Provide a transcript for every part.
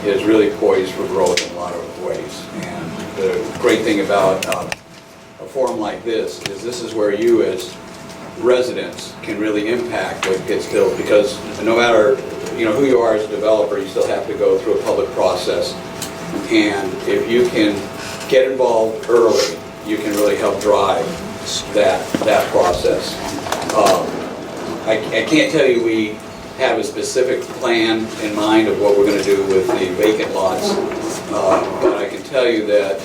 is really poised for growth in a lot of ways. And the great thing about a forum like this is where you as residents can really impact what gets built, because no matter who you are as a developer, you still have to go through a public process. And if you can get involved early, you can really help drive that process. I can't tell you we have a specific plan in mind of what we're going to do with the vacant lots, but I can tell you that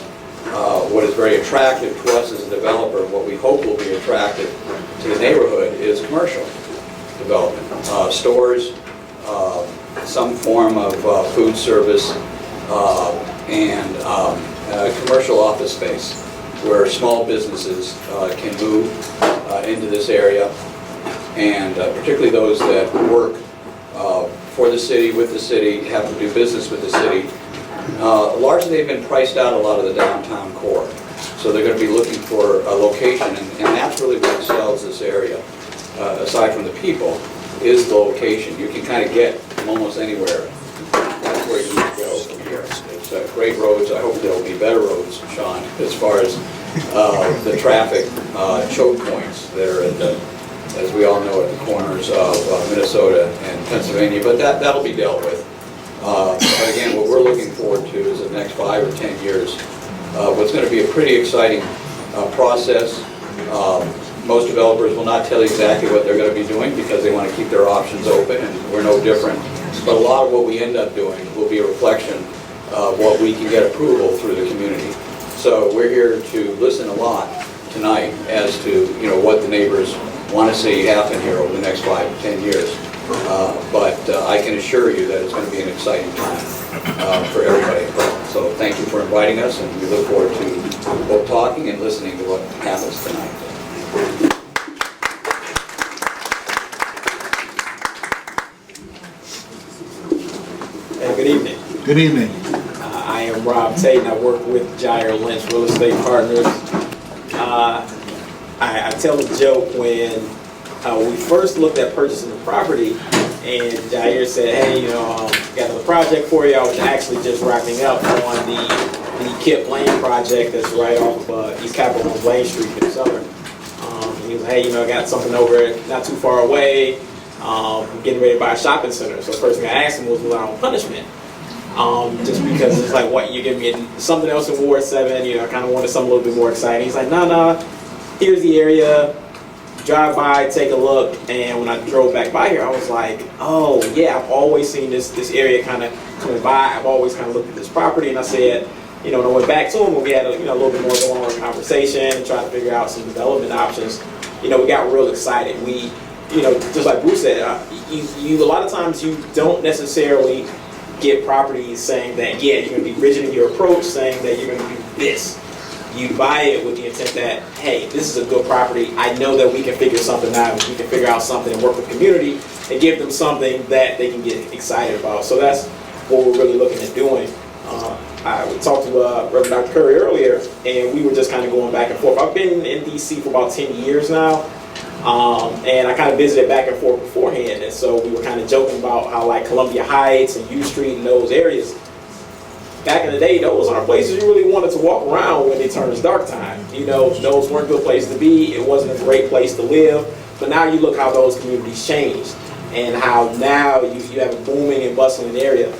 what is very attractive to us as a developer, what we hope will be attractive to the neighborhood, is commercial development. Stores, some form of food service, and commercial office space where small businesses can move into this area, and particularly those that work for the city, with the city, have to do business with the city. Largely they've been priced out a lot of the downtown core, so they're going to be looking for a location, and that's really what sells this area, aside from the people, is the location. You can kind of get from almost anywhere. That's where you need to go from here. It's great roads. I hope there'll be better roads, Sean, as far as the traffic choke points that are at the, as we all know, at the corners of Minnesota and Pennsylvania, but that'll be dealt with. But again, what we're looking forward to is the next 5 or 10 years, what's going to be a pretty exciting process. Most developers will not tell you exactly what they're going to be doing because they want to keep their options open, and we're no different. But a lot of what we end up doing will be a reflection of what we can get approval through the community. So we're here to listen a lot tonight as to what the neighbors want to see happen here over the next 5 to 10 years. But I can assure you that it's going to be an exciting time for everybody involved. So thank you for inviting us, and we look forward to both talking and listening to what happens tonight. Hey, good evening. Good evening. I am Rob Tate, and I work with Jair Lynch Real Estate Partners. I tell a joke when we first looked at purchasing the property, and Jair said, "Hey, got another project for you." I was actually just wrapping up on the Kip Lane project that's right off of East Capitol on Lane Street in Southern. He was, "Hey, I got something over not too far away. I'm getting ready to buy a shopping center." So the first thing I asked him was on punishment. Just because it's like, what, you give me something else in Ward 7, I kind of wanted something a little bit more exciting. He's like, no, here's the area, drive by, take a look. And when I drove back by here, I was like, oh yeah, I've always seen this area kind of coming by. I've always kind of looked at this property, and I said, when I went back to him, when we had a little bit more of a longer conversation and tried to figure out some development options, we got real excited. We, just like Bruce said, a lot of times you don't necessarily get properties saying that, yeah, you're going to be rigid in your approach, saying that you're going to do this. You buy it with the intent that, hey, this is a good property. I know that we can figure something out. We can figure out something and work with the community and give them something that they can get excited about. So that's what we're really looking at doing. I talked to Reverend Dr. Curry earlier, and we were just kind of going back and forth. I've been in D.C. for about 10 years now. And I kind of visited back and forth beforehand, and so we were kind of joking about how like Columbia Heights and U Street and those areas, back in the day, those aren't places you really wanted to walk around when it turns dark time. Those weren't good places to be. It wasn't a great place to live. But now you look how those communities changed, and how now you have a booming and bustling area.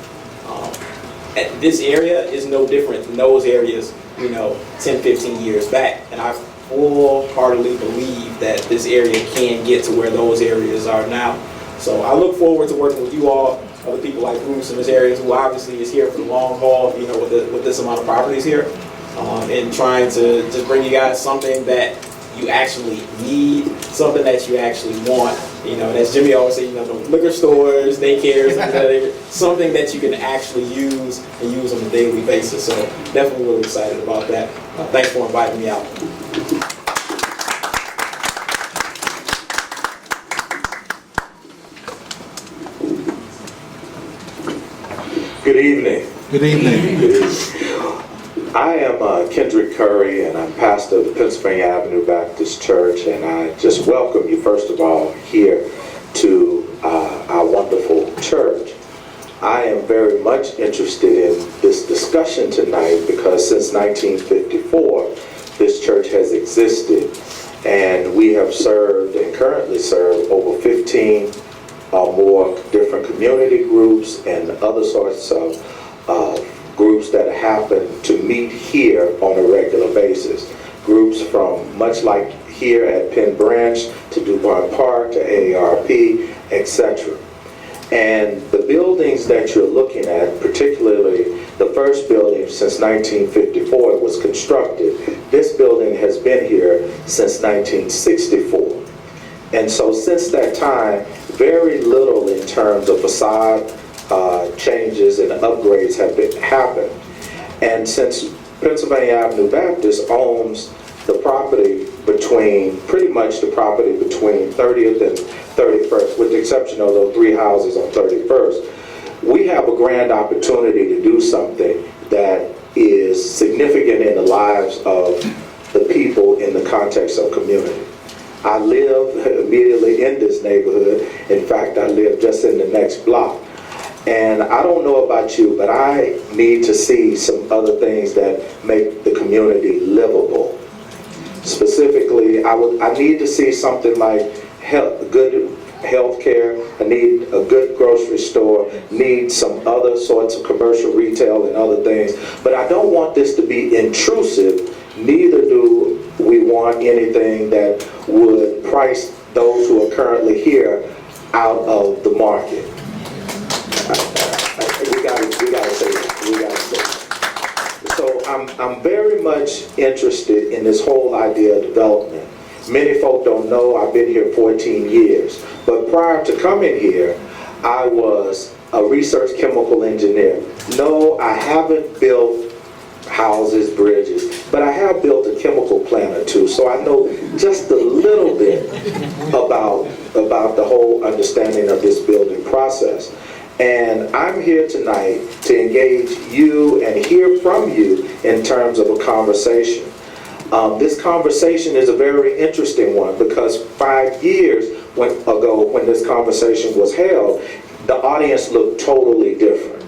This area is no different than those areas, 10, 15 years back, and I wholeheartedly believe that this area can get to where those areas are now. So I look forward to working with you all, other people like Bruce in this area, who obviously is here for the long haul, with this amount of properties here, and trying to just bring you guys something that you actually need, something that you actually want. As Jimmy always says, the liquor stores, daycares, something that you can actually use and use on a daily basis. So definitely really excited about that. Thanks for inviting me out. Good evening. Good evening. Good evening. I am Kendrick Curry, and I'm pastor of the Pennsylvania Avenue Baptist Church, and I just welcome you, first of all, here to our wonderful church. I am very much interested in this discussion tonight because since 1954, this church has existed, and we have served and currently serve over 15 or more different community groups and other sorts of groups that happen to meet here on a regular basis. Groups from much like here at Penn Branch to DuPont Park to AARP, etc. And the buildings that you're looking at, particularly the first building since 1954 was constructed. This building has been here since 1964. And so since that time, very little in terms of facade changes and upgrades have happened. And since Pennsylvania Avenue Baptist owns the property between, pretty much the property between 30th and 31st, with the exception of those 3 houses on 31st, we have a grand opportunity to do something that is significant in the lives of the people in the context of community. I live immediately in this neighborhood. In fact, I live just in the next block. And I don't know about you, but I need to see some other things that make the community livable. Specifically, I need to see something like good health care. I need a good grocery store, need some other sorts of commercial retail and other things. But I don't want this to be intrusive, neither do we want anything that would price those who are currently here out of the market. We gotta say that. So I'm very much interested in this whole idea of development. Many folk don't know I've been here 14 years, but prior to coming here, I was a research chemical engineer. No, I haven't built houses, bridges, but I have built a chemical plant or two, so I know just a little bit about the whole understanding of this building process. And I'm here tonight to engage you and hear from you in terms of a conversation. This conversation is a very interesting one because 5 years ago when this conversation was held, the audience looked totally different.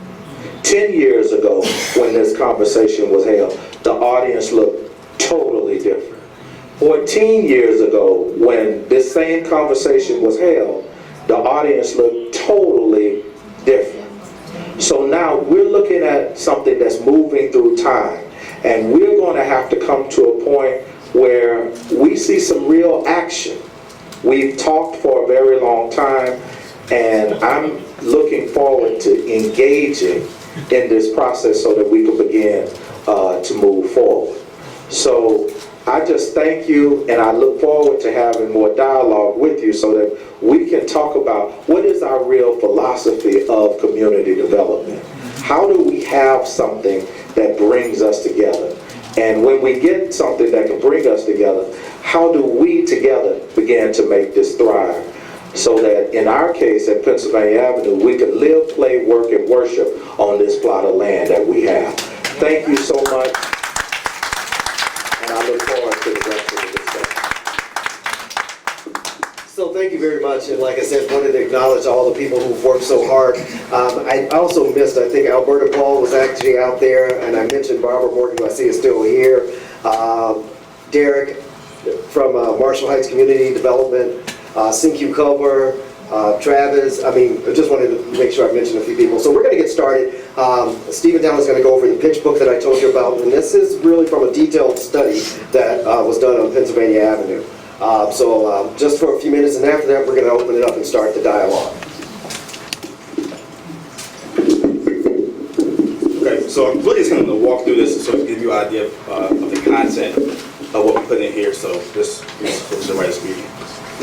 10 years ago when this conversation was held, the audience looked totally different. 14 years ago when this same conversation was held, the audience looked totally different. So now we're looking at something that's moving through time, and we're going to have to come to a point where we see some real action. We've talked for a very long time, and I'm looking forward to engaging in this process so that we can begin to move forward. So I just thank you, and I look forward to having more dialogue with you so that we can talk about what is our real philosophy of community development. How do we have something that brings us together? And when we get something that can bring us together, how do we together begin to make this thrive? So that in our case at Pennsylvania Avenue, we can live, play, work, and worship on this plot of land that we have. Thank you so much. And I look forward to the rest of the discussion. So thank you very much, and like I said, wanted to acknowledge all the people who've worked so hard. I also missed, I think Alberta Paul was actually out there, and I mentioned Barbara Morgan, who I see is still here. Derek from Marshall Heights Community Development, Cinque Culver, Travis. I just wanted to make sure I mentioned a few people. So we're going to get started. Stephen Down is going to go over the pitch book that I told you about, and this is really from a detailed study that was done on Pennsylvania Avenue. So just for a few minutes, and after that we're going to open it up and start the dialogue. Okay, so I'm really just going to walk through this to sort of give you an idea of the content of what we put in here. So this is the right as we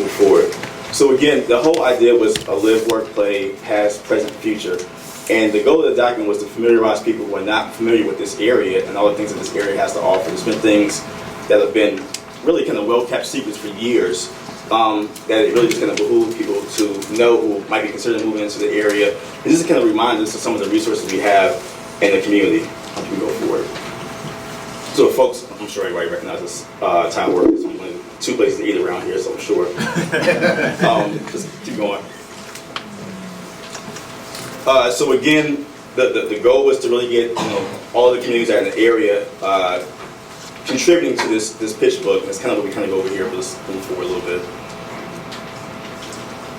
move forward. So again, the whole idea was a live, work, play, past, present, future. And the goal of the document was to familiarize people who are not familiar with this area and all the things that this area has to offer. There's been things that have been really kind of well-kept secrets for years that it really just kind of behooves people to know who might be considering moving into the area. And this is kind of reminds us of some of the resources we have in the community as we go forward. So folks, I'm sure everybody recognizes Time Work. It's one of the 2 places to eat around here, so I'm sure. Just keep going. So again, the goal was to really get all the communities that are in the area contributing to this pitch book. And that's kind of what we kind of go over here, but let's move forward a little bit.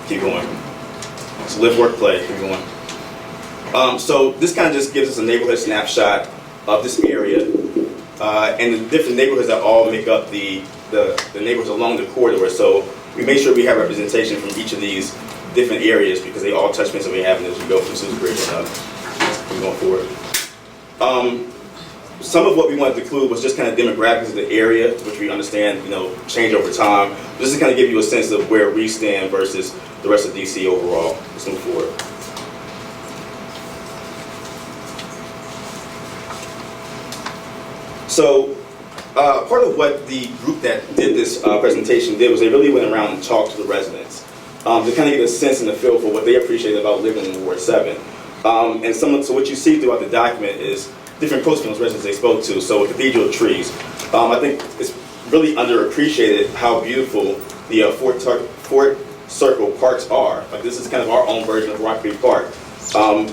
Keep going. So live, work, play. Keep going. So this kind of just gives us a neighborhood snapshot of this area and the different neighborhoods that all make up the neighborhoods along the corridor. So we make sure we have representation from each of these different areas because they all touch points that we have as we go from Susan Bridge and we're going forward. Some of what we wanted to include was just kind of demographics of the area, which we understand, change over time. Just to kind of give you a sense of where we stand versus the rest of DC overall. Let's move forward. So part of what the group that did this presentation did was they really went around and talked to the residents to kind of get a sense and a feel for what they appreciated about living in Ward 7. So what you see throughout the document is different quotes from those residents they spoke to. So a cathedral of trees. I think it's really underappreciated how beautiful the Fort Circle parks are. Like this is kind of our own version of Rock Creek Park.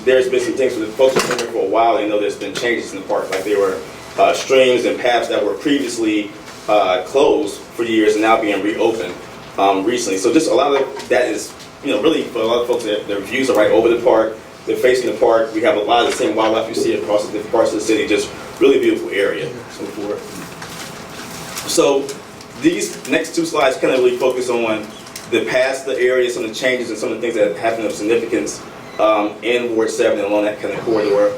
There's been some things for the folks who've been here for a while. They know there's been changes in the park. Like there were streams and paths that were previously closed for years and now being reopened recently. So just a lot of that is, really for a lot of folks, their views are right over the park. They're facing the park. We have a lot of the same wildlife you see across the different parts of the city. Just really beautiful area. So these next two slides kind of really focus on the past, the area, some of the changes and some of the things that happened of significance in Ward 7 and along that kind of corridor.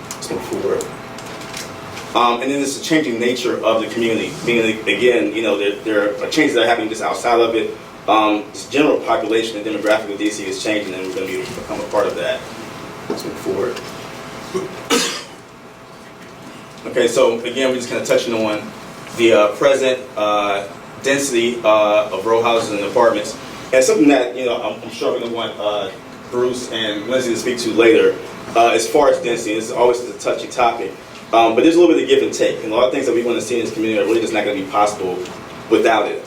Let's move forward. And then it's the changing nature of the community. Meaning, again, there are changes that are happening just outside of it. This general population and demographic of DC is changing, and we're going to become a part of that. Let's move forward. Okay, so again, we're just kind of touching on the present density of row houses and apartments, and something that I'm sure we're going to want Bruce and Lindsay to speak to later. As far as density, this is always a touchy topic, but there's a little bit of give and take, and a lot of things that we want to see in this community are really just not going to be possible without it.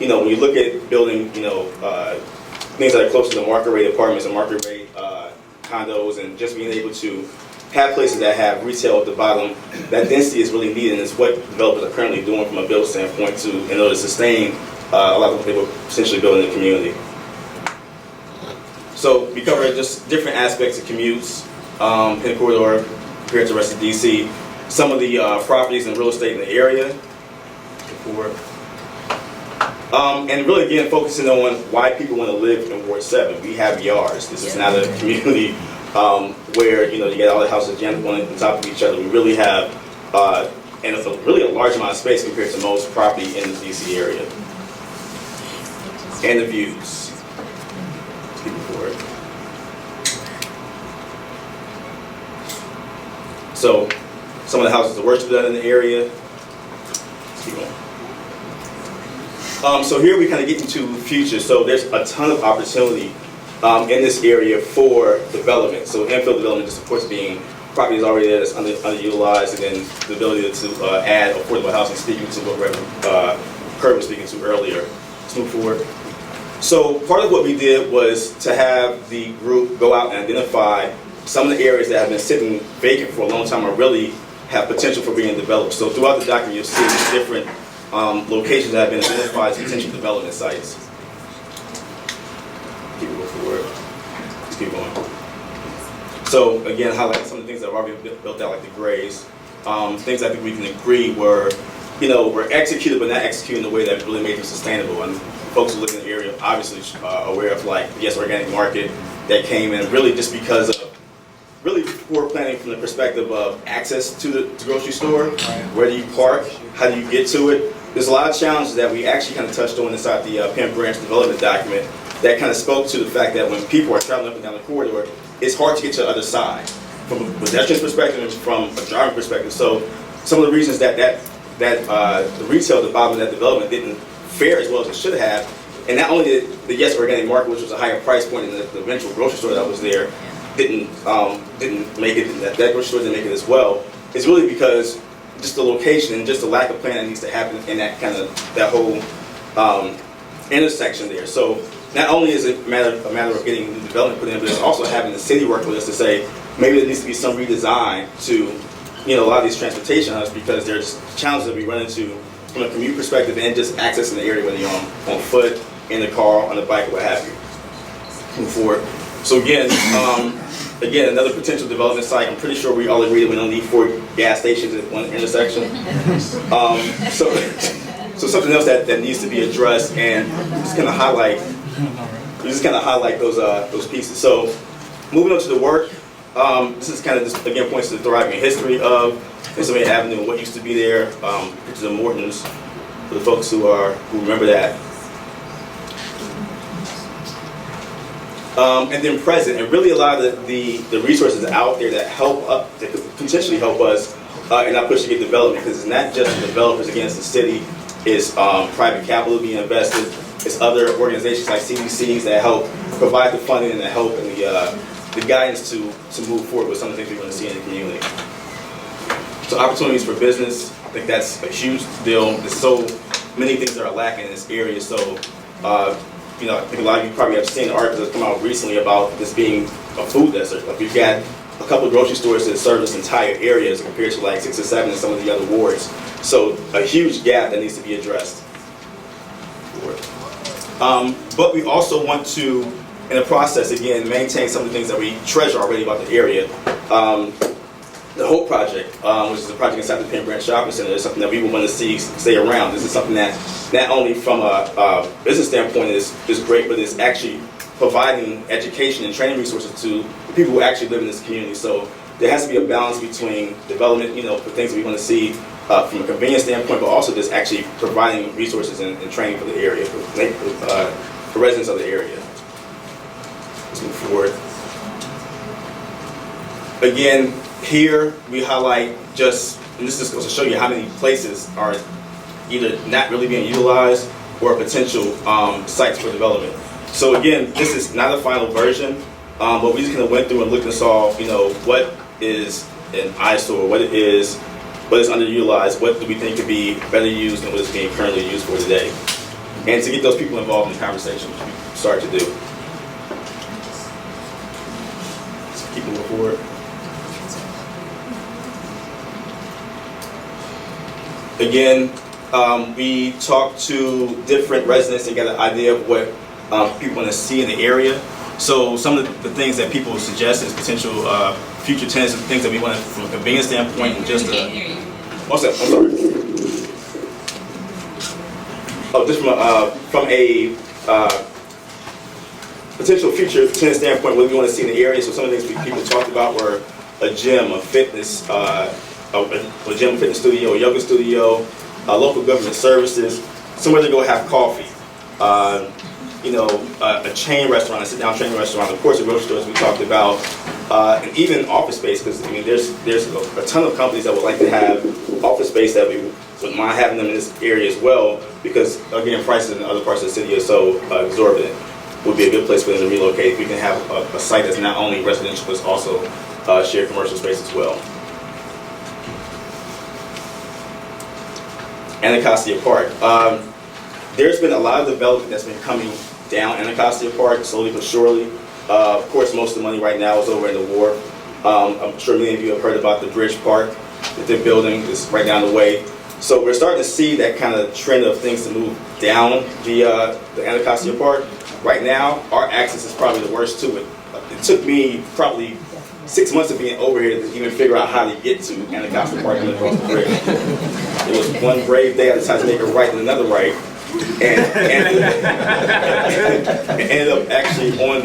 When you look at building, things that are close to the market rate apartments and market rate condos, and just being able to have places that have retail at the bottom, that density is really needed, and it's what developers are currently doing from a build standpoint in order to sustain a lot of what they were essentially building in the community. So we covered just different aspects of commutes, Penn Corridor compared to the rest of DC, some of the properties and real estate in the area. And really, again, focusing on why people want to live in Ward 7. We have yards. This is not a community where you get all the houses jammed on top of each other. We really have, and it's really a large amount of space compared to most property in the DC area. And the views. Let's keep it forward. So, some of the houses are worship done in the area. Let's keep going. So here we kind of get into the future. So there's a ton of opportunity in this area for development. So infill development, just of course being properties already there that's underutilized, and then the ability to add affordable housing, speaking to what Reverend Kurt was speaking to earlier. Let's move forward. So part of what we did was to have the group go out and identify some of the areas that have been sitting vacant for a long time or really have potential for being developed. So throughout the document, you'll see different locations that have been identified as potential development sites. Keep it forward. Let's keep going. So again, highlighting some of the things that have already been built out, like the grays. Things I think we can agree were executed, but not executed in a way that really made them sustainable. And folks who live in the area are obviously aware of like the Yes Organic Market that came in really just because of really poor planning from the perspective of access to the grocery store. Where do you park? How do you get to it? There's a lot of challenges that we actually kind of touched on inside the Penn branch development document that kind of spoke to the fact that when people are traveling up and down the corridor, it's hard to get to the other side from a pedestrian's perspective and from a driving perspective. So some of the reasons that the retail at the bottom of that development didn't fare as well as it should have, and not only did the Yes Organic Market, which was a higher price point than the eventual grocery store that was there, didn't make it, that grocery store didn't make it as well, it's really because just the location and just the lack of planning that needs to happen in that whole intersection there. So not only is it a matter of getting new development put in, but it's also having the city work with us to say, maybe there needs to be some redesign to, a lot of these transportation hubs, because there's challenges that we run into from a commute perspective and just accessing the area, whether you're on foot, in the car, on the bike, or what have you. Move forward. So again, another potential development site. I'm pretty sure we all agree that we don't need 4 gas stations at one intersection. So something else that needs to be addressed, and just kind of highlight those pieces. So moving on to the work. This is kind of just, again, points to the thriving history of Pennsylvania Avenue and what used to be there. Pictures of Morton's for the folks who remember that. And then present, and really a lot of the resources out there that that could potentially help us in our push to get development, because it's not just the developers against the city, it's private capital being invested, it's other organizations like CBCs that help provide the funding and the help and the guidance to move forward with some of the things we want to see in the community. So opportunities for business, I think that's a huge deal. There's so many things that are lacking in this area, so I think a lot of you probably have seen the articles that come out recently about this being a food desert. Like, we've got a couple of grocery stores that serve this entire area as compared to like 6 or 7 in some of the other wards. So a huge gap that needs to be addressed. But we also want to, in the process, again, maintain some of the things that we treasure already about the area. The Hope Project, which is a project inside the Penn Branch Shopping Center, is something that we would want to see stay around. This is something that not only from a business standpoint is great, but it's actually providing education and training resources to the people who actually live in this community. So there has to be a balance between development, for things that we want to see from a convenience standpoint, but also just actually providing resources and training for the area, for residents of the area. Let's move forward. Again, here we highlight and this just goes to show you how many places are either not really being utilized or potential sites for development. So again, this is not a final version, but we just kind of went through and looked and saw, what is an eyesore, what is underutilized, what do we think could be better used than what is being currently used for today. And to get those people involved in the conversation, which we started to do. Let's keep moving forward. Again, we talked to different residents and got an idea of what people want to see in the area. So some of the things that people suggest as potential future tenants and things that we want to, from a convenience standpoint, and just what's that? I'm sorry. Oh, just from a potential future tenant standpoint, what we want to see in the area. So some of the things people talked about were a gym, a fitness, a gym, fitness studio, a yoga studio, local government services, somewhere to go have coffee. A chain restaurant, a sit-down chain restaurant, of course, the grocery stores we talked about, and even office space, because there's a ton of companies that would like to have office space that we wouldn't mind having them in this area as well, because again, prices in other parts of the city are so exorbitant. Would be a good place for them to relocate if we can have a site that's not only residential but also shared commercial space as well. Anacostia Park. There's been a lot of development that's been coming down Anacostia Park, slowly but surely. Of course, most of the money right now is over in the wharf. I'm sure many of you have heard about the Bridge Park that they're building. It's right down the way. So we're starting to see that kind of trend of things to move down the Anacostia Park. Right now, our access is probably the worst to it. It took me probably 6 months of being over here to even figure out how to get to Anacostia Park and across the bridge. It was one brave day I decided to make a right and another right, and ended up actually on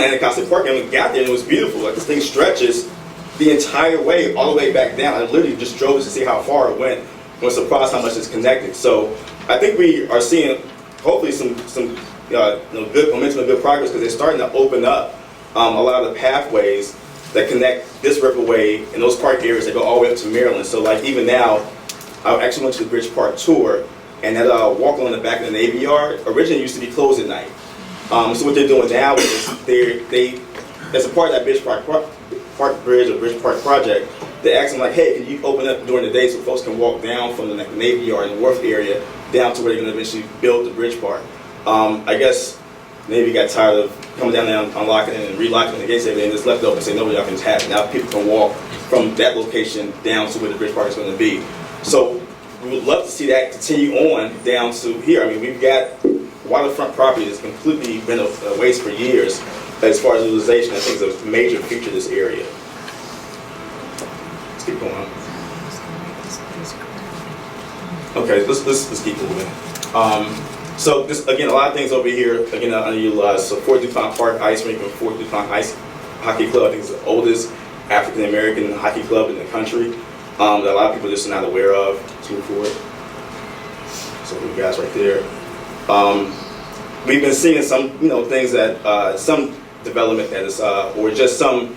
Anacostia Park, and we got there and it was beautiful. Like, this thing stretches the entire way, all the way back down. I literally just drove to see how far it went. I was surprised how much it's connected. So I think we are seeing hopefully some good momentum and good progress, because they're starting to open up a lot of the pathways that connect this riverway and those park areas that go all the way up to Maryland. So like even now, I actually went to the Bridge Park tour, and that walk along the back of the Navy Yard originally used to be closed at night. So what they're doing now is they as a part of that Bridge Park Bridge or Bridge Park project, they asked them like, hey, can you open up during the day so folks can walk down from the Navy Yard and the wharf area down to where they're going to eventually build the Bridge Park. I guess Navy got tired of coming down there and unlocking it and relocking the gates, everything just left open and say, no, y'all can tap it. Now people can walk from that location down to where the bridge park is going to be. So we would love to see that continue on down to here. I mean, we've got waterfront property that's completely been a waste for years. As far as utilization, I think it's a major feature of this area. Let's keep going. Okay, let's keep moving. So this, again, a lot of things over here, again, underutilized. So Fort DuPont Park Ice Rink and Fort DuPont Ice Hockey Club, I think is the oldest African-American hockey club in the country that a lot of people just are not aware of. Let's move forward. So you guys right there. We've been seeing some, things that, some development that is, or just some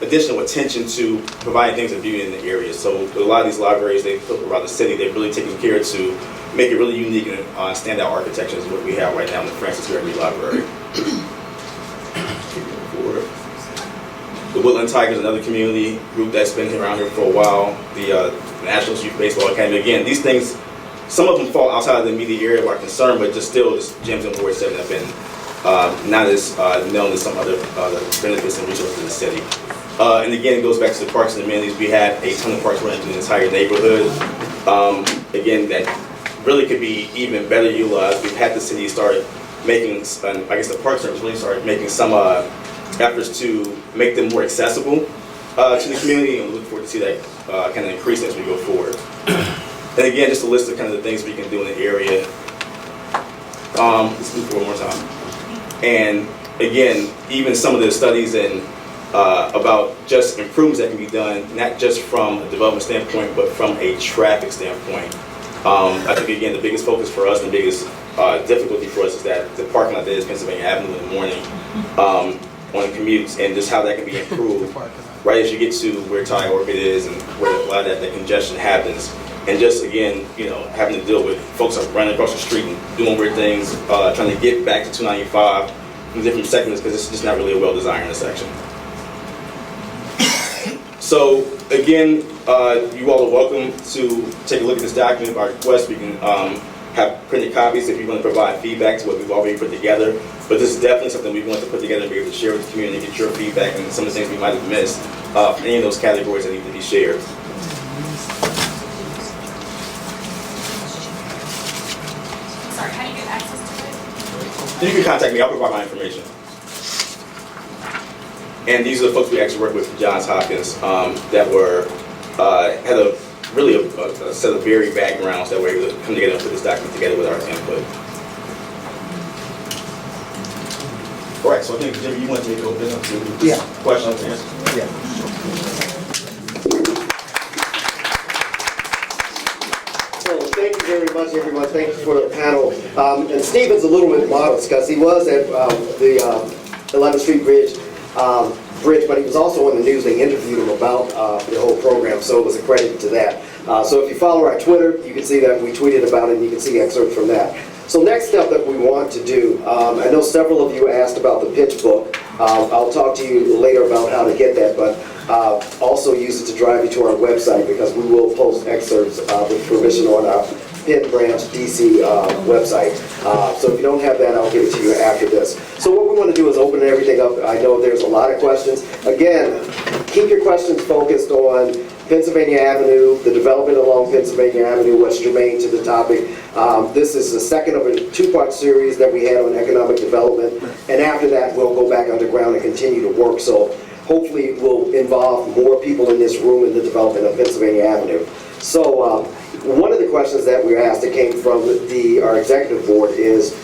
additional attention to providing things of beauty in the area. So a lot of these libraries they put around the city, they've really taken care to make it really unique and standout architecture is what we have right now in the Francis Gregory Library. Keep moving forward. The Woodland Tigers, another community group that's been around here for a while. The National Youth Baseball Academy. Again, these things, some of them fall outside of the immediate area of our concern, but just still, just gyms in Ward 7 have been not as known as some other benefits and resources in the city. And again, it goes back to the parks and amenities. We have a ton of parks running through the entire neighborhood. Again, that really could be even better utilized. We've had the city start making, I guess the Park Service really started making some efforts to make them more accessible to the community, and we look forward to see that kind of increase as we go forward. And again, just a list of kind of the things we can do in the area. Let's move forward one more time. And again, even some of the studies and about just improvements that can be done, not just from a development standpoint, but from a traffic standpoint. I think, again, the biggest focus for us and the biggest difficulty for us is that the parking lot there is Pennsylvania Avenue in the morning on commutes, and just how that can be improved right as you get to where Thai Orbit is and where a lot of that congestion happens. And just, again, having to deal with folks running across the street and doing weird things, trying to get back to 295 from different segments because it's just not really a well-designed intersection. So, again, you all are welcome to take a look at this document by request. We can have printed copies if you want to provide feedback to what we've already put together. But this is definitely something we want to put together and be able to share with the community, get your feedback and some of the things we might have missed for any of those categories that need to be shared. Sorry, how do you get access to it? You can contact me. I'll provide my information. And these are the folks we actually work with from Johns Hopkins that were had a set of varied backgrounds that were able to come together and put this document together with our input. All right, so I think, Jimmy, you want to take over this questions and answers? Yeah. So thank you very much, everyone. Thank you for the panel. And Stephen's a little bit modest because he was at the 11th Street Bridge, but he was also on the news. They interviewed him about the whole program, so it was a credit to that. So if you follow our Twitter, you can see that we tweeted about it, and you can see excerpts from that. So next step that we want to do, I know several of you asked about the pitch book. I'll talk to you later about how to get that, but also use it to drive you to our website because we will post excerpts with permission on our Penn Branch DC website. So if you don't have that, I'll give it to you after this. So what we want to do is open everything up. I know there's a lot of questions. Again, keep your questions focused on Pennsylvania Avenue, the development along Pennsylvania Avenue, what's germane to the topic. This is the second of a two-part series that we had on economic development. And after that, we'll go back underground and continue to work. So hopefully we'll involve more people in this room in the development of Pennsylvania Avenue. So one of the questions that we asked that came from our executive board is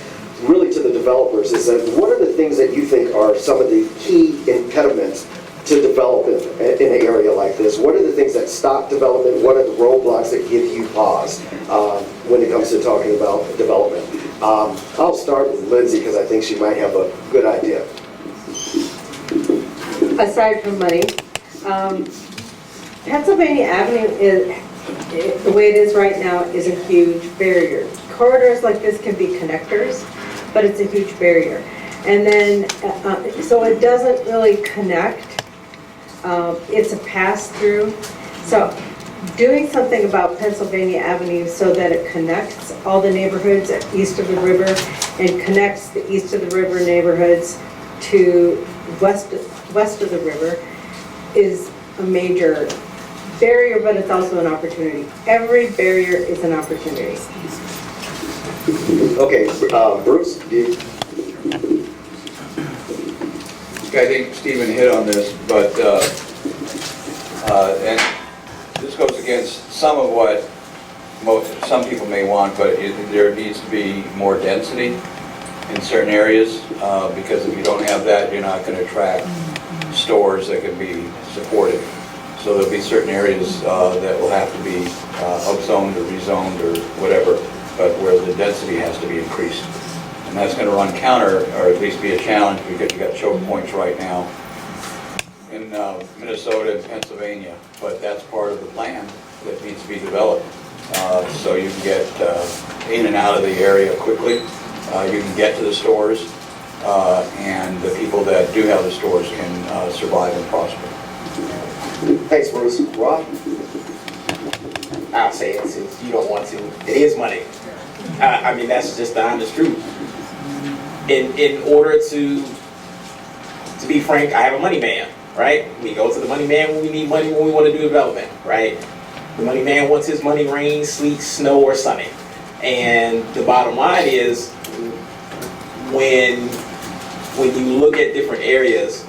really to the developers, is that what are the things that you think are some of the key impediments to development in an area like this? What are the things that stop development? What are the roadblocks that give you pause when it comes to talking about development? I'll start with Lindsay because I think she might have a good idea. Aside from money, Pennsylvania Avenue is, the way it is right now, is a huge barrier. Corridors like this can be connectors, but it's a huge barrier. And then, so it doesn't really connect. It's a pass-through. So doing something about Pennsylvania Avenue so that it connects all the neighborhoods east of the river and connects the east of the river neighborhoods to west of the river is a major barrier, but it's also an opportunity. Every barrier is an opportunity. Okay, Bruce, I think Stephen hit on this, but, and this goes against some of what some people may want, but there needs to be more density in certain areas, because if you don't have that, you're not going to attract stores that can be supported. So there'll be certain areas that will have to be upzoned or rezoned or whatever, but where the density has to be increased. And that's going to run counter, or at least be a challenge, because you got choke points right now in Minnesota and Pennsylvania, but that's part of the plan that needs to be developed. So you can get in and out of the area quickly, you can get to the stores, and the people that do have the stores can survive and prosper. thanks, Bruce. Rob? I'll say it since you don't want to. It is money. I mean, that's just the honest truth. In order to be frank, I have a money man, right? We go to the money man when we need money, when we want to do development, right? The money man wants his money rain, sleet, snow, or sunny. And the bottom line is, when you look at different areas,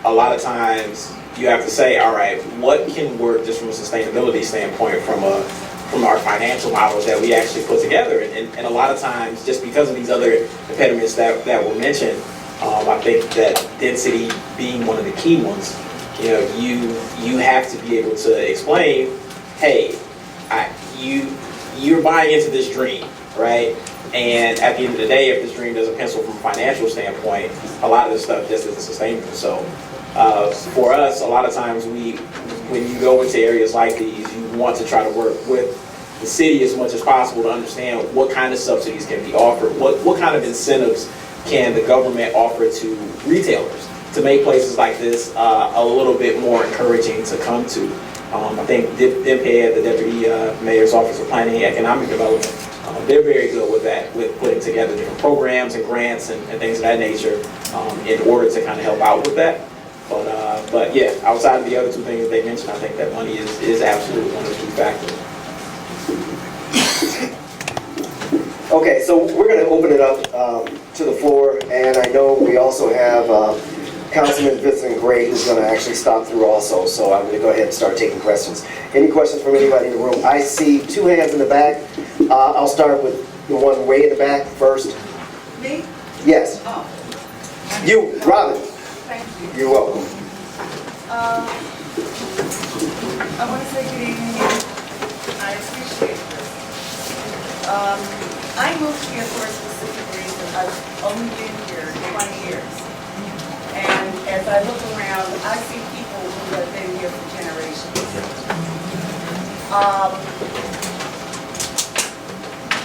a lot of times you have to say, all right, what can work just from a sustainability standpoint from our financial models that we actually put together. And a lot of times, just because of these other impediments that were mentioned, I think that density being one of the key ones, you have to be able to explain, hey, you're buying into this dream, right? And at the end of the day, if this dream doesn't pencil from a financial standpoint, a lot of this stuff just isn't sustainable. So for us, a lot of times when you go into areas like these, you want to try to work with the city as much as possible to understand what kind of subsidies can be offered, what kind of incentives can the government offer to retailers to make places like this a little bit more encouraging to come to. I think DPED, the Deputy Mayor's Office of Planning and Economic Development, they're very good with that, with putting together different programs and grants and things of that nature in order to kind of help out with that. But yeah, outside of the other two things they mentioned, I think that money is absolutely one of the key factors. Okay, so we're going to open it up to the floor, and I know we also have Councilman Vincent Gray who's going to actually stop through also, so I'm going to go ahead and start taking questions. Any questions from anybody in the room? I see two hands in the back. I'll start with the one way in the back first. Me? Yes. Oh. You, Robin. Thank you. You're welcome. I want to say good evening. I appreciate this. I moved here for a specific reason. I've only been here 20 years. And as I look around, I see people who have been here for generations.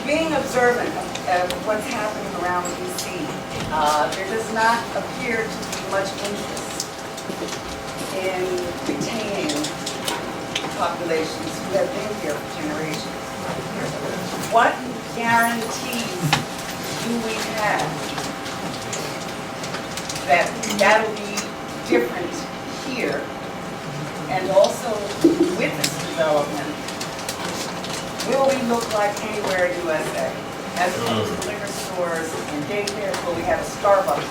Being observant of what's happening around DC, there does not appear to be much interest in retaining populations who have been here for generations. What guarantees do we have that that'll be different here? And also with this development, will we look like anywhere in USA? As opposed to liquor stores and daycares where we have a Starbucks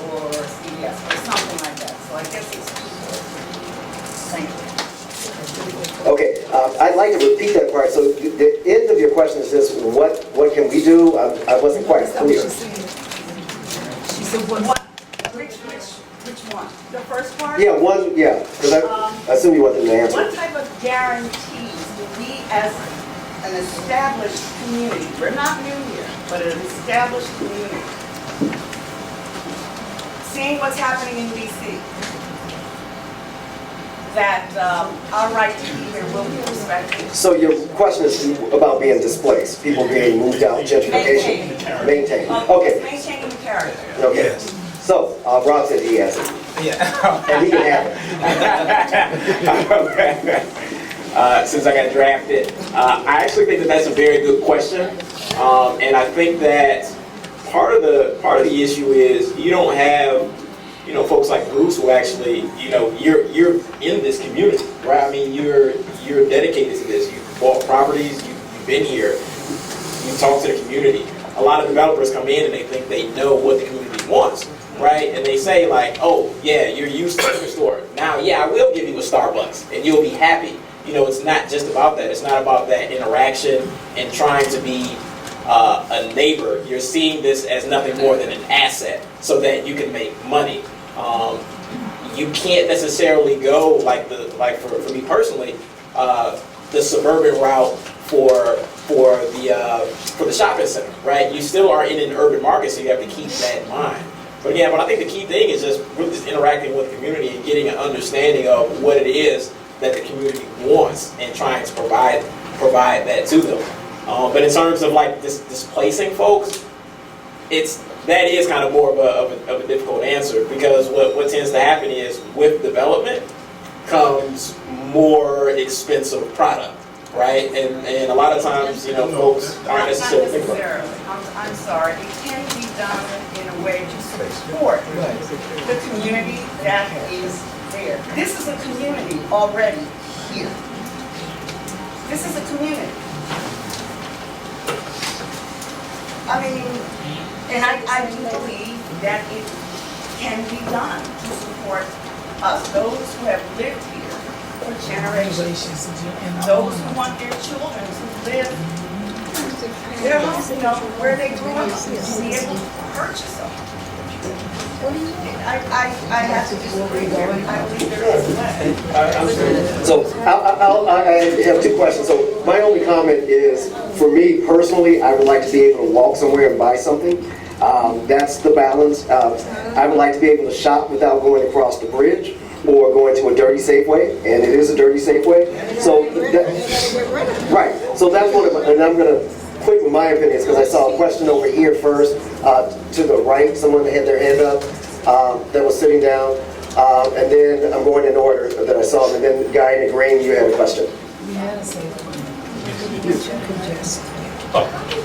or CVS or something like that. So I guess it's twofold. Thank you. Okay, I'd like to repeat that part. So the end of your question is just, what can we do? I wasn't quite clear. She said what? Which one? The first part? Yeah, one, yeah, because I assume you wanted to answer. What type of guarantees do we as an established community, we're not new here, but an established community, seeing what's happening in DC, that our right to be here will be respected? So your question is about being displaced, people being moved out, gentrification? Maintained. Okay. Maintaining the character. Okay. So, Rob said he has it. Yeah. And he can have it. Since I got drafted, I actually think that that's a very good question, and I think that part of the issue is you don't have, folks like Bruce who actually, you're in this community, right? I mean, you're dedicated to this. You bought properties, you've been here, you talk to the community. A lot of developers come in and they think they know what the community wants, right? And they say like, oh yeah, you're used to the store. Now, yeah, I will give you a Starbucks and you'll be happy. It's not just about that. It's not about that interaction and trying to be a neighbor. You're seeing this as nothing more than an asset so that you can make money. You can't necessarily go for me personally, the suburban route for the shopping center, right? You still are in an urban market, so you have to keep that in mind. But again, I think the key thing is just really just interacting with the community and getting an understanding of what it is that the community wants and trying to provide that to them. But in terms of like displacing folks, that is kind of more of a difficult answer, because what tends to happen is with development comes more expensive product, right? And a lot of times, folks aren't necessarily thinking about it. I'm sorry, it can be done in a way to support the community that is there. This is a community already here. This is a community. I mean, and I do believe that it can be done to support us, those who have lived here for generations, those who want their children to live their homes, where they grew up, to be able to purchase them. I have to disagree here. I believe there is a way. So I have two questions. So my only comment is, for me personally, I would like to be able to walk somewhere and buy something. That's the balance. I would like to be able to shop without going across the bridge or going to a dirty Safeway, and it is a dirty Safeway. So right. So that's one of my, and I'm going to quick with my opinions, because I saw a question over here first, to the right, someone that had their hand up, that was sitting down, and then I'm going in order that I saw, and then the guy in the green, you had a question.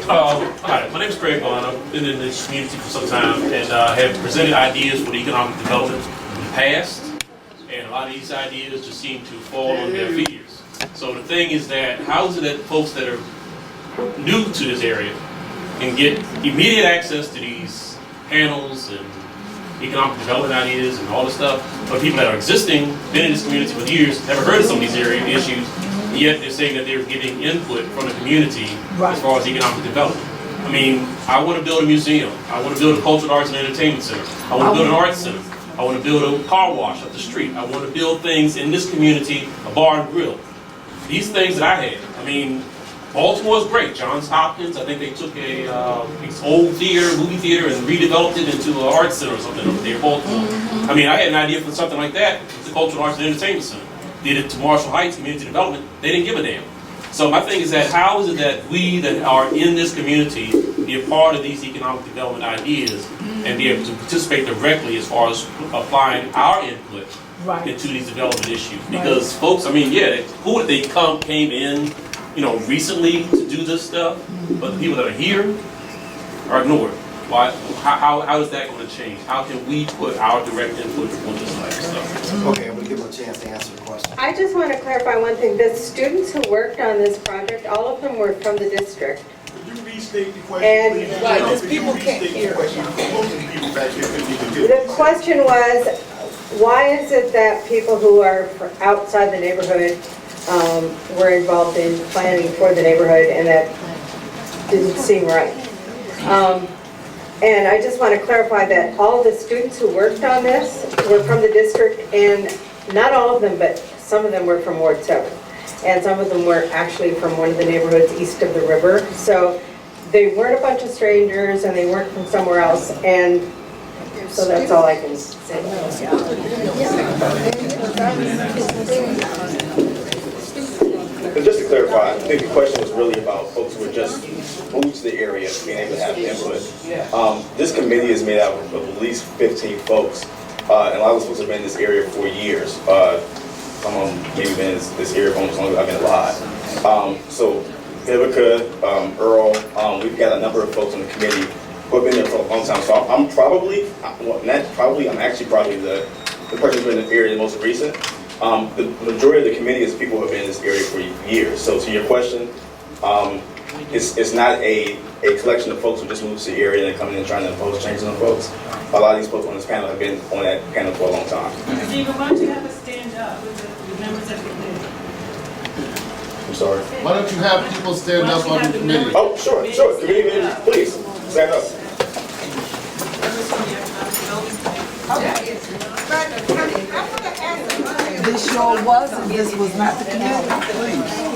Hi, my name is Craig Vaughn. I've been in this community for some time and have presented ideas for the economic development in the past, and a lot of these ideas just seem to fall on their fears. So the thing is that how is it that folks that are new to this area can get immediate access to these panels and economic development ideas and all this stuff, but people that are existing, been in this community for years, never heard of some of these area issues, yet they're saying that they're getting input from the community as far as economic development. I mean, I want to build a museum. I want to build a cultural arts and entertainment center. I want to build an arts center. I want to build a car wash up the street. I want to build things in this community, a bar and grill. These things that I had, I mean, Baltimore's great. Johns Hopkins, I think they took a old theater, movie theater, and redeveloped it into an arts center or something over there in Baltimore. I mean, I had an idea for something like that, the Cultural Arts and Entertainment Center. Did it to Marshall Heights Community Development. They didn't give a damn. So my thing is that how is it that we that are in this community be a part of these economic development ideas and be able to participate directly as far as applying our input into these development issues? Because folks, I mean, yeah, who would they came in, recently to do this stuff, but the people that are here are ignored. Why? How is that going to change? How can we put our direct input on this type of stuff? Okay, I'm going to give him a chance to answer the question. I just want to clarify one thing. The students who worked on this project, all of them were from the district. Could you restate the question, And- please? Right, because people can't hear. Most of the people back here couldn't even hear. The question was, why is it that people who are outside the neighborhood were involved in planning for the neighborhood, and that didn't seem right? And I just want to clarify that all of the students who worked on this were from the district, and not all of them, but some of them were from Ward 7. And some of them were actually from one of the neighborhoods east of the river. So they weren't a bunch of strangers, and they weren't from somewhere else. And so that's all I can say. And just to clarify, I think the question was really about folks who are just moved to the area, being able to have input. This committee is made out of at least 15 folks, and a lot of those folks have been in this area for years. Some of them maybe been in this area for almost as long as I've been alive. So Vivica, Earl, we've got a number of folks on the committee who have been there for a long time. So I'm probably, well, not probably, I'm actually probably the person who's been in the area the most recent. The majority of the committee is people who have been in this area for years. So to your question, it's not a collection of folks who just moved to the area and coming in and trying to impose changes on folks. A lot of these folks on this panel have been on that panel for a long time. Stephen, why don't you have us stand up with the members of the committee? I'm sorry. Why don't you have people stand up on the committee? Oh, sure. Committee members, please, stand up. This sure wasn't, this was not the committee.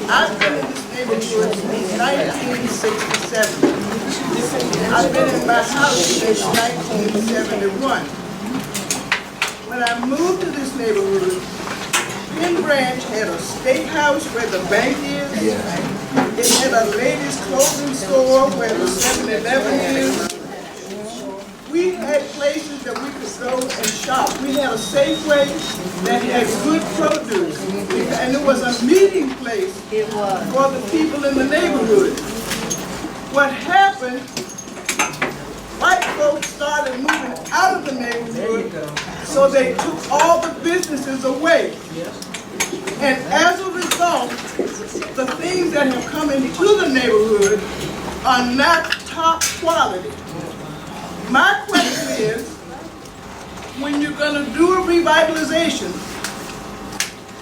I've been in this neighborhood since 1967. I've been in my house since 1971. When I moved to this neighborhood, Penn Branch had a steakhouse where the bank is. It had a ladies' clothing store where the 7-Eleven is. We had places that we could go and shop. We had a Safeway that had good produce. And it was a meeting place for the people in the neighborhood. What happened, white folks started moving out of the neighborhood, so they took all the businesses away. And as a result, the things that have come into the neighborhood are not top quality. My question is, when you're going to do a revitalization,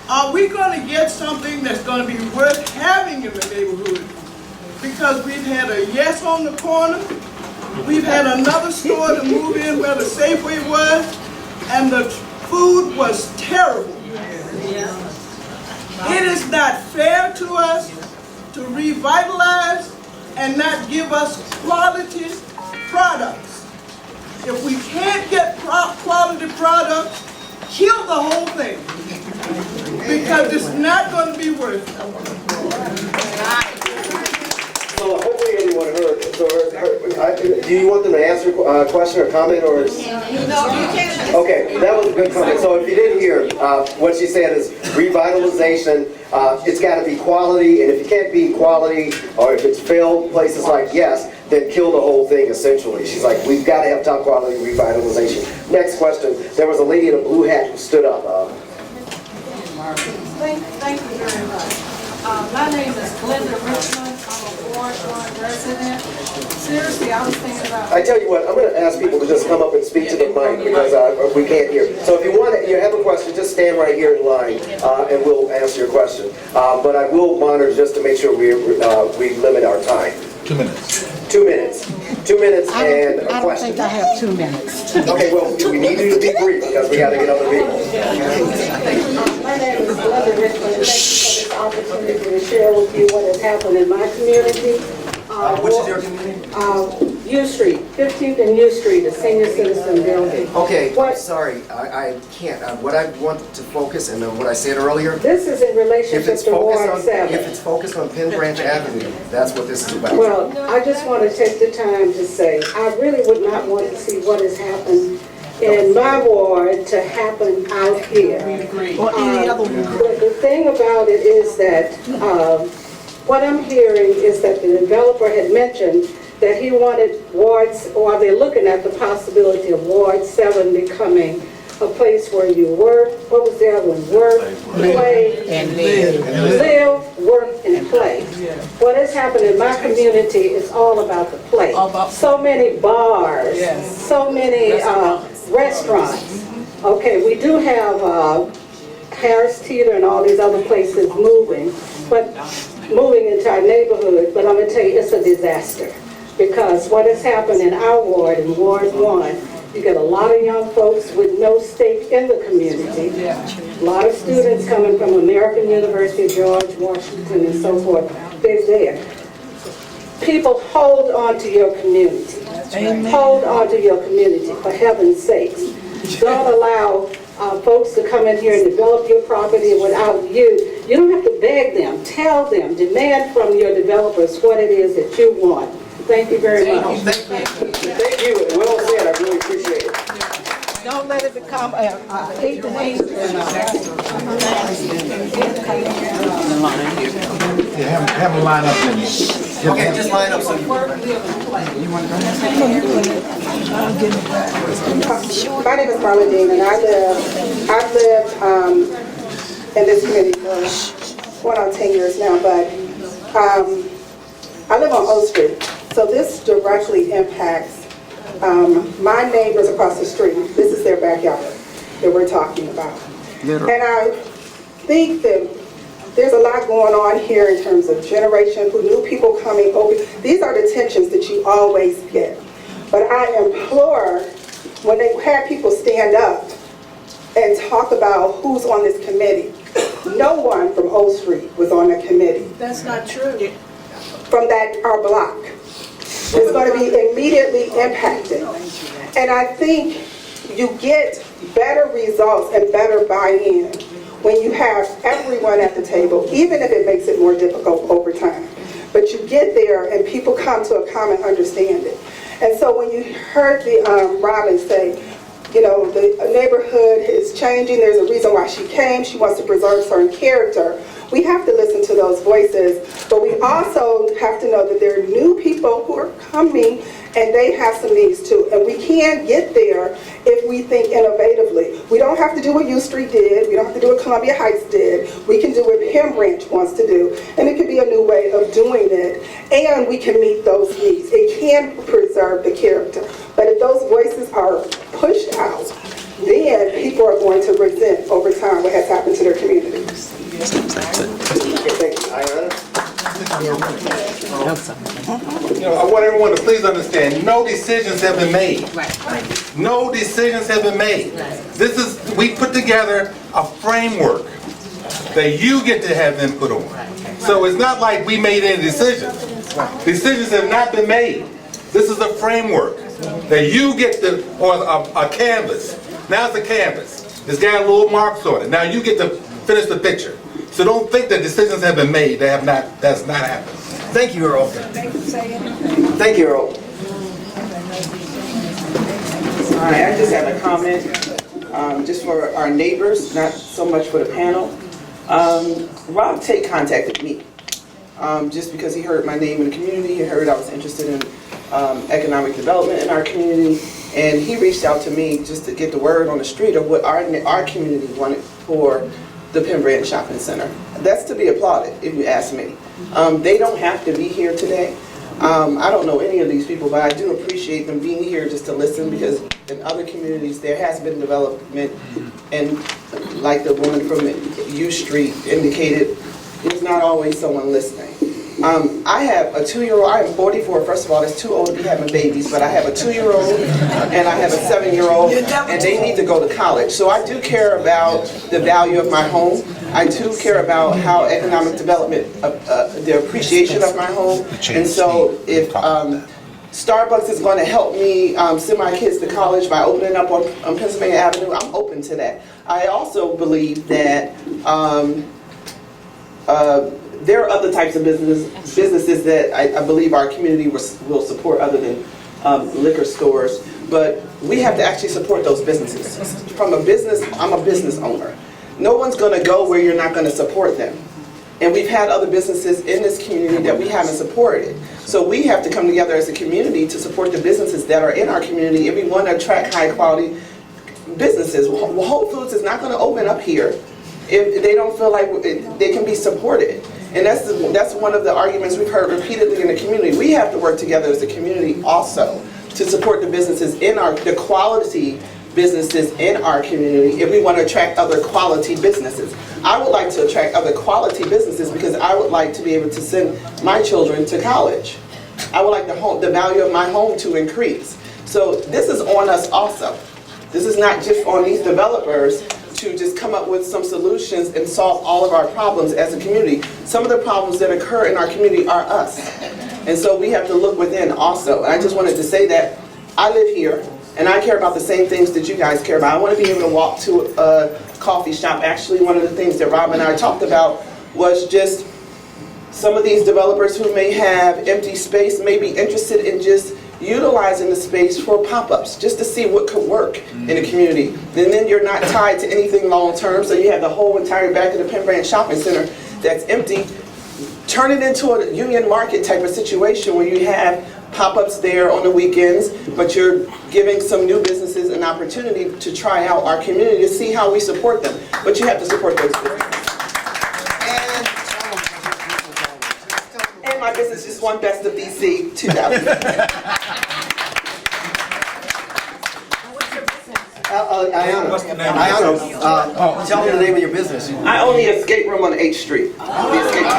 are we going to get something that's going to be worth having in the neighborhood? Because we've had a Yes on the corner, we've had another store to move in where the Safeway was, and the food was terrible. It is not fair to us to revitalize and not give us quality products. If we can't get quality products, kill the whole thing, because it's not going to be worth it. So hopefully everyone heard. Do you want them to answer a question or comment, or? No, you can't. Okay, that was a good comment. So if you didn't hear, what she said is revitalization. It's got to be quality, and if it can't be quality, or if it's failed places like Yes, then kill the whole thing, essentially. She's like, we've got to have top quality revitalization. Next question. There was a lady in a blue hat who stood up. Thank you very much. My name is Glenda Richmond. I'm a Ward 1 resident. Seriously, I was thinking about... I tell you what, I'm going to ask people to just come up and speak to the mic because we can't hear. So if you have a question, just stand right here in line and we'll answer your question. But I will monitor just to make sure we limit our time. 2 minutes. 2 minutes. 2 minutes and a I don't question. think I have 2 minutes. Okay, well, we need you to be brief because we got to get other people. My name is Glenda Richmond. Thank you for this opportunity to share with you what has happened in my community. Which is your community? U Street, 15th and U Street, the senior citizen building. Okay, What- sorry, I can't. What I want to focus, and what I said earlier, This is in if relationship it's to Ward focused 7. on Penn Branch Avenue, that's what this is about. Well, I just want to take the time to say, I really would not want to see what has happened in my ward to happen out here. Or any other one. The thing about it is that, what I'm hearing is that the developer had mentioned that he wanted wards, or they're looking at the possibility of Ward 7 becoming a place where you work, what was the other one? Work, play, And live. live, work, and play. What has happened in my community is all about the play. So many bars, so many restaurants. Okay, we do have Harris Teeter and all these other places moving into our neighborhood, but I'm going to tell you, it's a disaster. Because what has happened in our ward, in Ward 1, you get a lot of young folks with no stake in the community. A lot of students coming from American University, George Washington, and so forth. They're there. People, hold on to your community. Hold on to your community, for heaven's sakes. Don't allow folks to come in here and develop your property without you. You don't have to beg them. Tell them. Demand from your developers what it is that you want. Thank you very much. Thank you. Well said. I really appreciate it. Don't let it become a 8 to 8. Yeah, have them line up and. Okay, just line up so you. My name is Marla Dean, and I've lived in this community for going on 10 years now, but I live on O Street, so this directly impacts my neighbors across the street. This is their backyard that we're talking about. And I think that there's a lot going on here in terms of generation, new people coming over. These are the tensions that you always get. But I implore, when they have people stand up and talk about who's on this committee, no one from O Street was on the committee. That's not true. From our block. It's going to be immediately impacted. And I think you get better results and better buy-in when you have everyone at the table, even if it makes it more difficult over time. But you get there and people come to a common understanding. And so when you heard the Robin say, you know, the neighborhood is changing, there's a reason why she came, she wants to preserve certain character, we have to listen to those voices, but we also have to know that there are new people who are coming and they have some needs too. And we can get there if we think innovatively. We don't have to do what U Street did, we don't have to do what Columbia Heights did, we can do what Penn Branch wants to do, and it can be a new way of doing it, and we can meet those needs. It can preserve the character, but if those voices are pushed out, then people are going to resent over time what has happened to their communities. Thank you, Ayana. You know, I want everyone to please understand, no decisions have been made. No decisions have been made. We put together a framework that you get to have input on. So it's not like we made any decisions. Decisions have not been made. This is a framework that you get to, or a canvas. Now it's a canvas. It's got little marks on it. Now you get to finish the picture. So don't think that decisions have been made. They have not. That's not happened. Thank you, Earl. Thank you, Earl. All right, I just have a comment, just for our neighbors, not so much for the panel. Rob Tate contacted me, just because he heard my name in the community. He heard I was interested in economic development in our community, and he reached out to me just to get the word on the street of what our community wanted for the Penn Branch Shopping Center. That's to be applauded, if you ask me. They don't have to be here today. I don't know any of these people, but I do appreciate them being here just to listen, because in other communities there has been development, and like the woman from U Street indicated, there's not always someone listening. I have a 2-year-old, I am 44, first of all, it's too old to be having babies, but I have a 2-year-old and I have a 7-year-old, and they need to go to college. So I do care about the value of my home. I do care about how economic development, the appreciation of my home. And so if Starbucks is going to help me send my kids to college by opening up on Pennsylvania Avenue, I'm open to that. I also believe that there are other types of businesses that I believe our community will support other than liquor stores, but we have to actually support those businesses. From a business, I'm a business owner. No one's going to go where you're not going to support them. And we've had other businesses in this community that we haven't supported. So we have to come together as a community to support the businesses that are in our community, and we want to attract high quality businesses. Whole Foods is not going to open up here if they don't feel like they can be supported. And that's one of the arguments we've heard repeatedly in the community. We have to work together as a community also to support the businesses the quality businesses in our community if we want to attract other quality businesses. I would like to attract other quality businesses because I would like to be able to send my children to college. I would like the value of my home to increase. So this is on us also. This is not just on these developers to just come up with some solutions and solve all of our problems as a community. Some of the problems that occur in our community are us. And so we have to look within also. And I just wanted to say that I live here and I care about the same things that you guys care about. I want to be able to walk to a coffee shop. Actually, one of the things that Rob and I talked about was just some of these developers who may have empty space may be interested in just utilizing the space for pop-ups, just to see what could work in the community. And then you're not tied to anything long-term, so you have the whole entire back of the Penn Branch Shopping Center that's empty. Turn it into a Union Market type of situation where you have pop-ups there on the weekends, but you're giving some new businesses an opportunity to try out our community to see how we support them. But you have to support those businesses. And my business just won Best of DC 2000. Ayana, tell me the name of your business. I own the escape room on 8th Street. The escape room.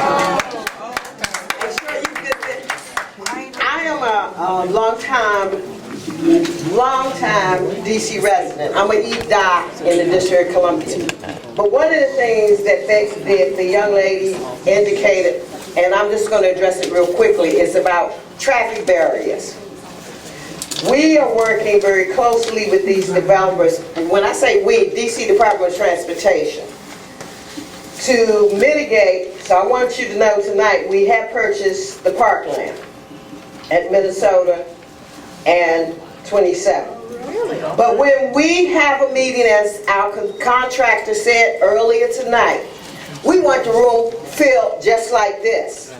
I am a long-time DC resident. I'm an EDOC in the District of Columbia. But one of the things that the young lady indicated, and I'm just going to address it real quickly, is about traffic barriers. We are working very closely with these developers, and when I say we, DC Department of Transportation, to mitigate. So I want you to know tonight, we have purchased the parkland at Minnesota and 27. But when we have a meeting, as our contractor said earlier tonight, we want the room filled just like this.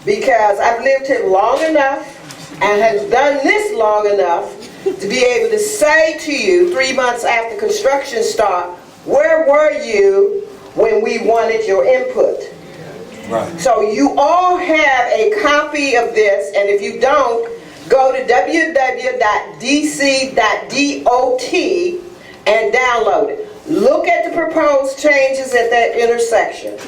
Because I've lived here long enough and has done this long enough to be able to say to you 3 months after construction start, where were you when we wanted your input? Right. So you all have a copy of this, and if you don't, go to www.dc.dot and download it. Look at the proposed changes at that intersection.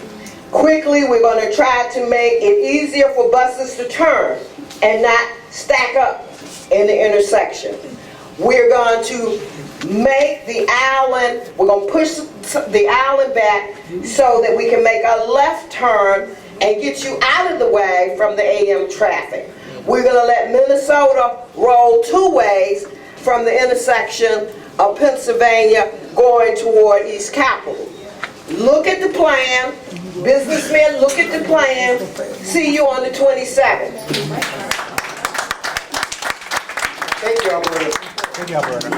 Quickly, we're going to try to make it easier for buses to turn and not stack up in the intersection. We're going to make the island, we're going to push the island back so that we can make a left turn and get you out of the way from the AM traffic. We're going to let Minnesota roll 2 ways from the intersection of Pennsylvania going toward East Capitol. Look at the plan. Businessmen, look at the plan. See you on the 27th. Thank you, Alberta. Thank you, Alberta.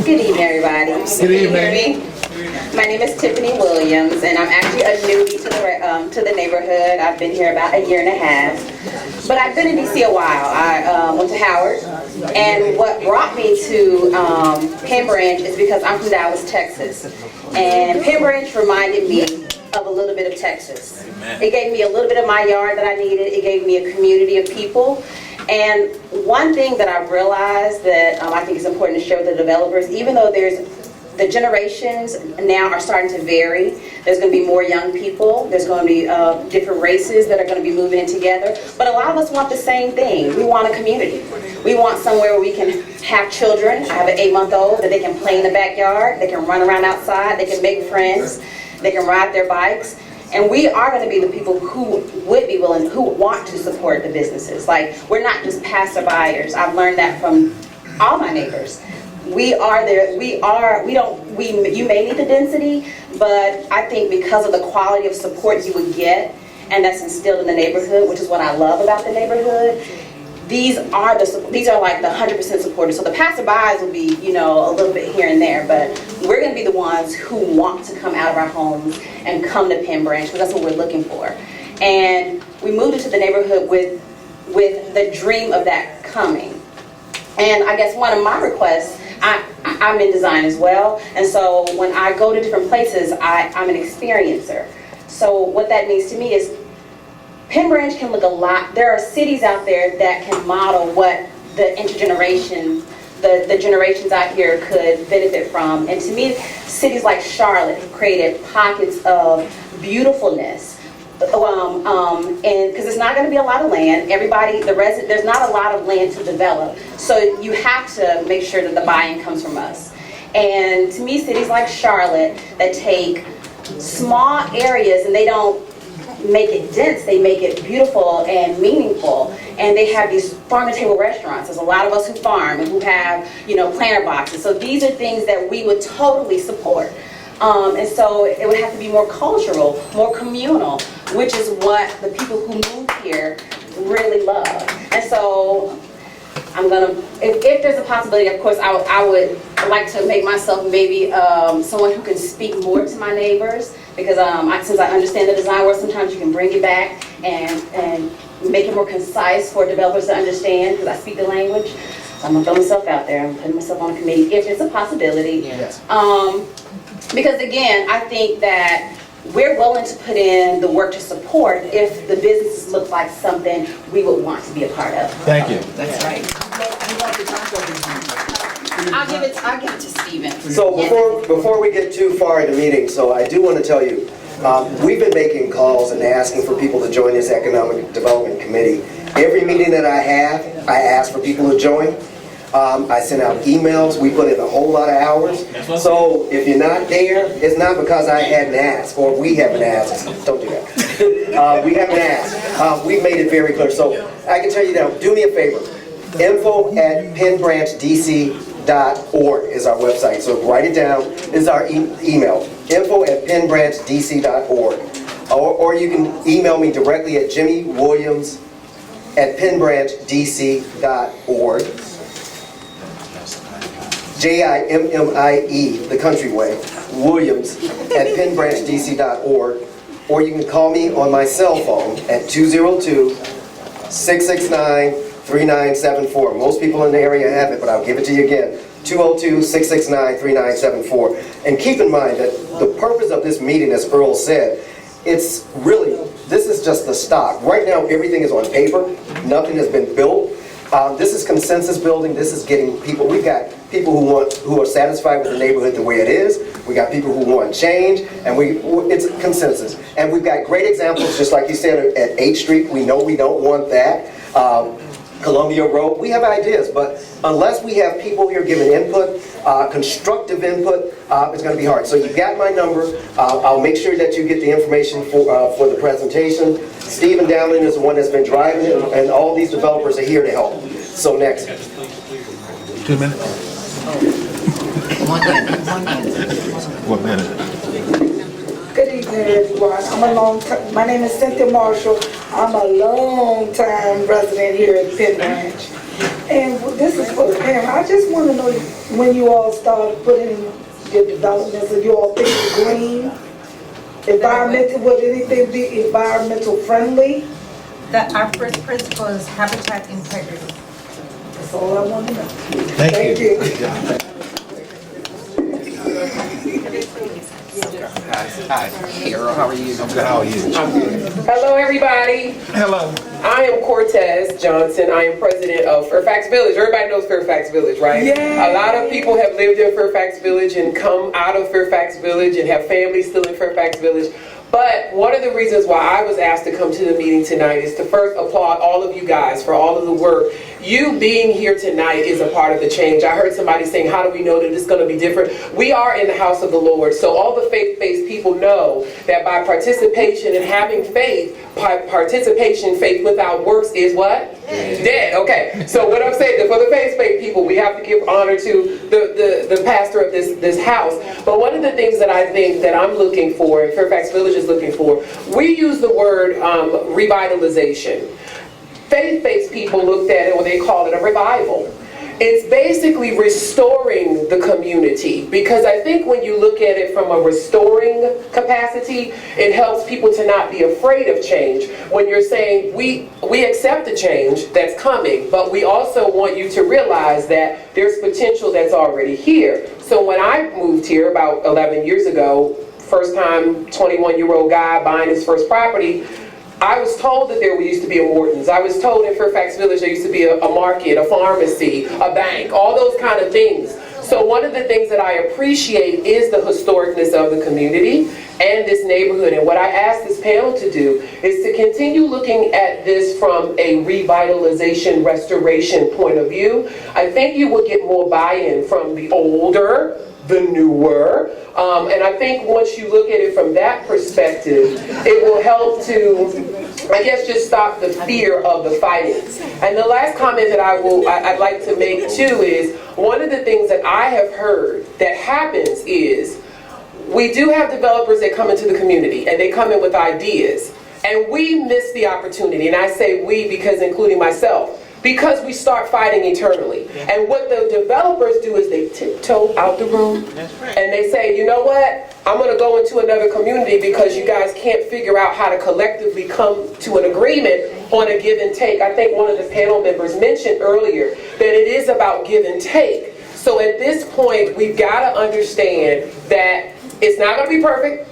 Good evening, everybody. Good evening. Can you hear me? My name is Tiffany Williams, and I'm actually a newbie to the neighborhood. I've been here about 1.5 years, but I've been in DC a while. I went to Howard, and what brought me to Penn Branch is because I'm from Dallas, Texas, and Penn Branch reminded me of a little bit of Texas. It gave me a little bit of my yard that I needed. It gave me a community of people. And one thing that I realized that I think is important to share with the developers, even though the generations now are starting to vary. There's going to be more young people. There's going to be different races that are going to be moving in together. But a lot of us want the same thing. We want a community. We want somewhere where we can have children. I have an 8-month-old that they can play in the backyard. They can run around outside. They can make friends. They can ride their bikes. And we are going to be the people who would be willing, who want to support the businesses. Like, we're not just passerbyers. I've learned that from all my neighbors. We are there, you may need the density, but I think because of the quality of support you would get, and that's instilled in the neighborhood, which is what I love about the neighborhood, these are like the 100% supporters. So the passerbys will be, a little bit here and there, but we're going to be the ones who want to come out of our homes and come to Penn Branch, because that's what we're looking for. And we moved into the neighborhood with the dream of that coming. And I guess one of my requests, I'm in design as well, and so when I go to different places, I'm an experiencer. So what that means to me is Penn Branch can look a lot. There are cities out there that can model what the intergenerations, the generations out here could benefit from. And to me, cities like Charlotte have created pockets of beautifulness. And because it's not going to be a lot of land, there's not a lot of land to develop, so you have to make sure that the buy-in comes from us. And to me, cities like Charlotte that take small areas and they don't make it dense, they make it beautiful and meaningful, and they have these farm-to-table restaurants. There's a lot of us who farm and who have planter boxes, so these are things that we would totally support. And so it would have to be more cultural, more communal, which is what the people who move here really love. And so I'm gonna, if there's a possibility, of course, I would like to make myself maybe someone who can speak more to my neighbors, because since I understand the design world, sometimes you can bring it back and make it more concise for developers to understand, because I speak the language. So I'm gonna throw myself out there. I'm putting myself on a committee if it's a possibility. Yes. Because again, I think that we're willing to put in the work to support if the business looks like something we would want to be a part of. Thank you. That's right. I'll give it to Stephen. So before we get too far in the meeting, so I do want to tell you, we've been making calls and asking for people to join this Economic Development Committee. Every meeting that I have, I ask for people to join. I send out emails, we put in a whole lot of hours. So if you're not there, it's not because I hadn't asked, or we haven't asked. Don't do that. We haven't asked. We've made it very clear. So I can tell you now, do me a favor. info@pennbranchdc.org is our website. So write it down. This is our email. info@pennbranchdc.org. Or you can email me directly at jimmywilliams@pennbranchdc.org. JIMMIE, the country way, Williams@pennbranchdc.org. Or you can call me on my cell phone at 202-669-3974. Most people in the area have it, but I'll give it to you again. 202-669-3974. And keep in mind that the purpose of this meeting, as Earl said, it's really, this is just the stock. Right now, everything is on paper. Nothing has been built. This is consensus building. This is getting people. We've got people who are satisfied with the neighborhood the way it is. We got people who want change, and it's consensus. And we've got great examples, just like you said, at 8th Street. We know we don't want that. Columbia Road. We have ideas, but unless we have people here giving input, constructive input, it's going to be hard. So you've got my number. I'll make sure that you get the information for the presentation. Stephen Dowling is the one that's been driving it, and all these developers are here to help. So next. 2 minutes. 1 minute. 1 minute. Good evening, everyone. My name is Cynthia Marshall. I'm a long-time resident here at Penn Branch. And this is for the parent. I just want to know when you all started putting your developments, and you all think it's green, environmental, would anything be environmental friendly? That our first principle is habitat integrity. That's all I want to know. Thank you. Hi, Carol, how are you? I'm good. How are you? Hello, everybody. Hello. I am Cortez Johnson. I am president of Fairfax Village. Everybody knows Fairfax Village, right? Yeah. A lot of people have lived in Fairfax Village and come out of Fairfax Village and have families still in Fairfax Village. But one of the reasons why I was asked to come to the meeting tonight is to first applaud all of you guys for all of the work. You being here tonight is a part of the change. I heard somebody saying, how do we know that it's going to be different? We are in the house of the Lord. So all the faith-based people know that by participation and having faith, faith without works is what? Dead. Okay. So what I'm saying, for the faith-based people, we have to give honor to the pastor of this house. But one of the things that I think that I'm looking for, and Fairfax Village is looking for, we use the word revitalization. Faith-based people looked at it, or they call it a revival. It's basically restoring the community, because I think when you look at it from a restoring capacity, it helps people to not be afraid of change. When you're saying, we accept the change that's coming, but we also want you to realize that there's potential that's already here. So when I moved here about 11 years ago, first time 21-year-old guy buying his first property, I was told that there used to be a Morton's. I was told in Fairfax Village there used to be a market, a pharmacy, a bank, all those kind of things. So one of the things that I appreciate is the historicness of the community and this neighborhood. And what I asked this panel to do is to continue looking at this from a revitalization, restoration point of view. I think you will get more buy-in from the older, the newer, and I think once you look at it from that perspective, it will help to, I guess, just stop the fear of the fighting. And the last comment that I'd like to make too is, one of the things that I have heard that happens is, we do have developers that come into the community and they come in with ideas. And we miss the opportunity, and I say we because including myself, because we start fighting internally. And what the developers do is they tiptoe out the room and they say, you know what, I'm gonna go into another community because you guys can't figure out how to collectively come to an agreement on a give and take. I think one of the panel members mentioned earlier that it is about give and take. So at this point, we've gotta understand that it's not gonna be perfect,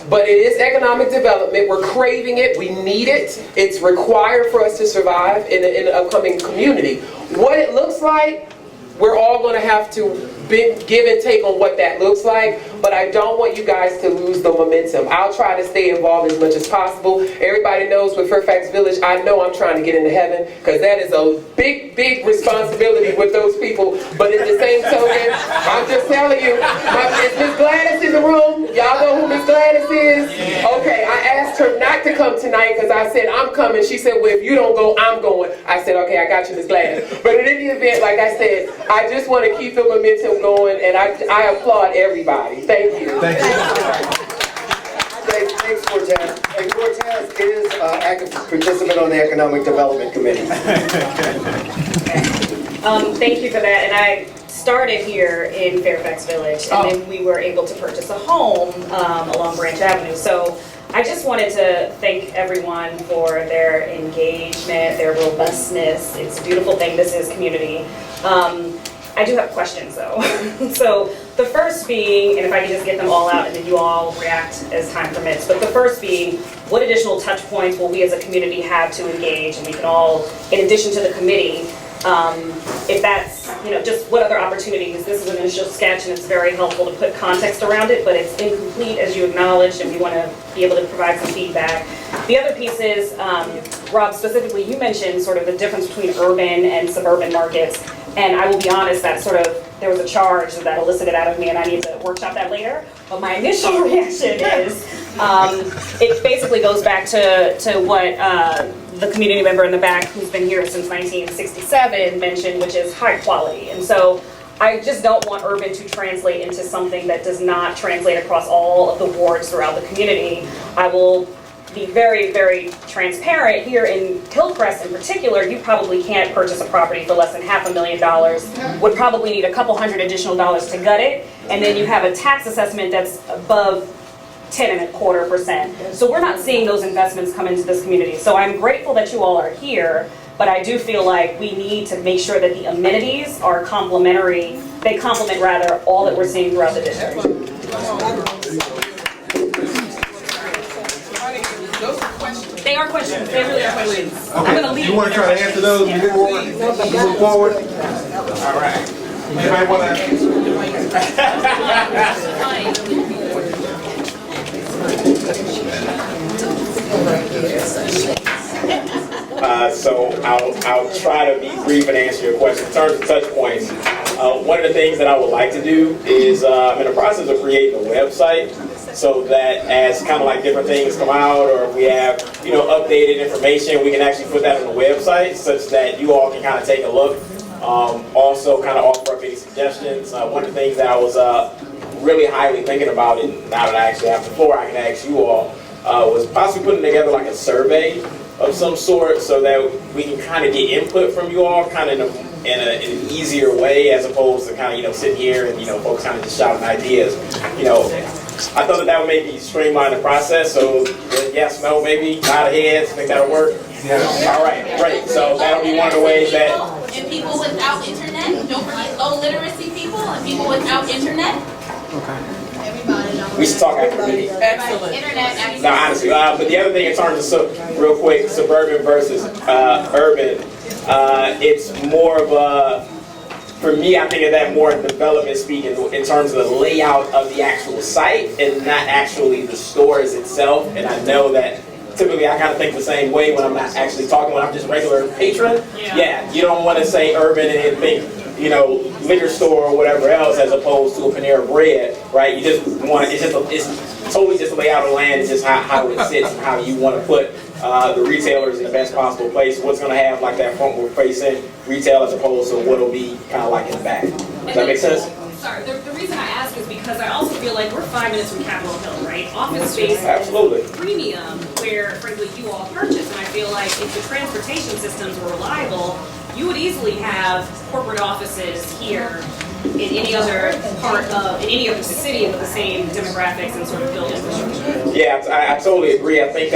but it is economic development. We're craving it. We need it. It's required for us to survive in an upcoming community. What it looks like, we're all going to have to give and take on what that looks like, but I don't want you guys to lose the momentum. I'll try to stay involved as much as possible. Everybody knows with Fairfax Village, I know I'm trying to get into heaven, because that is a big, big responsibility with those people. But in the same token, I'm just telling you, is Miss Gladys in the room? Y'all know who Miss Gladys is? Okay, I asked her not to come tonight because I said, I'm coming. She said, well, if you don't go, I'm going. I said, okay, I got you, Miss Gladys. But in any event, like I said, I just want to keep the momentum going, and I applaud everybody. Thank you. Thank you. Thanks, Cortez. And Cortez is an active participant on the Economic Development Committee. Thank you for that. And I started here in Fairfax Village, and then we were able to purchase a home along Branch Avenue. So I just wanted to thank everyone for their engagement, their robustness. It's a beautiful thing. This is community. I do have questions though. So the first being, and if I can just get them all out and then you all react as time permits, but the first being, what additional touch points will we as a community have to engage? And we can all, in addition to the committee, if that's, just what other opportunities. This is an initial sketch and it's very helpful to put context around it, but it's incomplete as you acknowledged, and we want to be able to provide some feedback. The other piece is, Rob, specifically, you mentioned sort of the difference between urban and suburban markets. And I will be honest, that there was a charge that elicited out of me, and I need to workshop that later. But my initial reaction is, it basically goes back to what the community member in the back, who's been here since 1967, mentioned, which is high quality. And so I just don't want urban to translate into something that does not translate across all of the wards throughout the community. I will be very, very transparent here in Hillcrest in particular. You probably can't purchase a property for less than $500,000. Would probably need a couple hundred additional dollars to gut it, and then you have a tax assessment that's above 10.25%. So we're not seeing those investments come into this community. So I'm grateful that you all are here, but I do feel like we need to make sure that the amenities are complementary. They complement rather all that we're seeing throughout the district. They are questions. They really are questions. Okay. I'm going to leave. You want to try to answer those before we move forward? All right. Anybody want So I'll try to be brief and answer your question. In terms of touch points, one of the things that I would like to do is I'm in the process of creating a website, so that as kind of like different things come out, or if we have updated information, we can actually put that on the website such that you all can kind of take a look. Also kind of offer up any suggestions. One of the things that I was really highly thinking about, and now that I actually have the floor, I can ask you all, was possibly putting together like a survey of some sort so that we can kind of get input from you all kind of in an easier way, as opposed to kind of sitting here and folks kind of just shouting ideas. I thought that would maybe streamline the process. So yes, no, maybe, nod of heads. Think that'll work? Yeah. All right, great. So that'll be one of the ways that. And people without internet, don't forget low literacy people and people without internet. We should talk after the meeting. Excellent. Internet. No, honestly, but the other thing in terms of real quick, suburban versus urban, it's more of a. For me, I think of that more in development speaking, in terms of the layout of the actual site and not actually the stores itself. And I know that typically I kind of think the same way when I'm not actually talking, when I'm just regular patron. Yeah, you don't want to say urban and think, liquor store or whatever else, as opposed to a Panera Bread, right? You just want, it's totally just the layout of the land. It's just how it sits and how you want to put the retailers in the best possible place. What's going to have like that front facing retail as opposed to what'll be kind of like in the back. Does that make sense? sorry, the reason I ask is because I also feel like we're 5 minutes from Capitol Hill, right? Office space. Absolutely. Premium, where frankly you all purchase, and I feel like if the transportation systems were reliable, you would easily have corporate offices here in any other part of, in any other city with the same demographics and sort of built infrastructure. Yeah, I totally agree. I think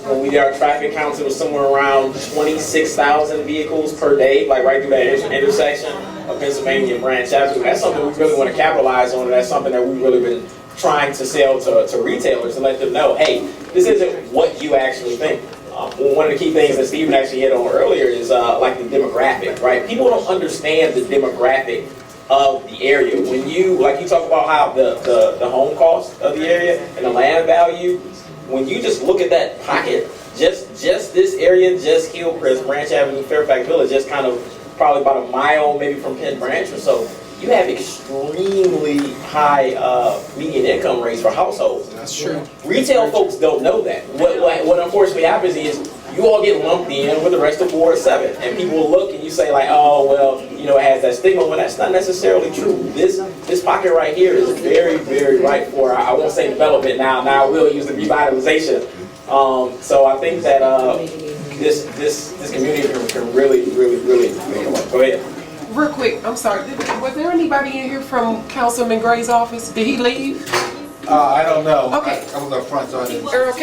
when we did our traffic counts, it was somewhere around 26,000 vehicles per day, like right through that intersection of Pennsylvania and Branch Avenue. That's something we really want to capitalize on, and that's something that we've really been trying to sell to retailers and let them know, hey, this isn't what you actually think. One of the key things that Stephen actually hit on earlier is like the demographic, right? People don't understand the demographic of the area. When you, like you talk about how the home cost of the area and the land value, when you just look at that pocket, just this area, just Hillcrest, Branch Avenue, Fairfax Village, just kind of probably about a mile maybe from Penn Branch or so, you have extremely high median income rates for households. That's true. Retail folks don't know that. What unfortunately happens is you all get lumped in with the rest of Ward 7, and people will look and you say like, oh well, you know, it has that stigma. Well, that's not necessarily true. This pocket right here is very, very ripe for, I won't say development now. Now I will use the revitalization. So I think that this community can really make a way. Go ahead. Real quick, I'm sorry, was there anybody in here from Councilman Gray's office? Did he leave? I don't know. Okay. I was up front, so I didn't. Earl,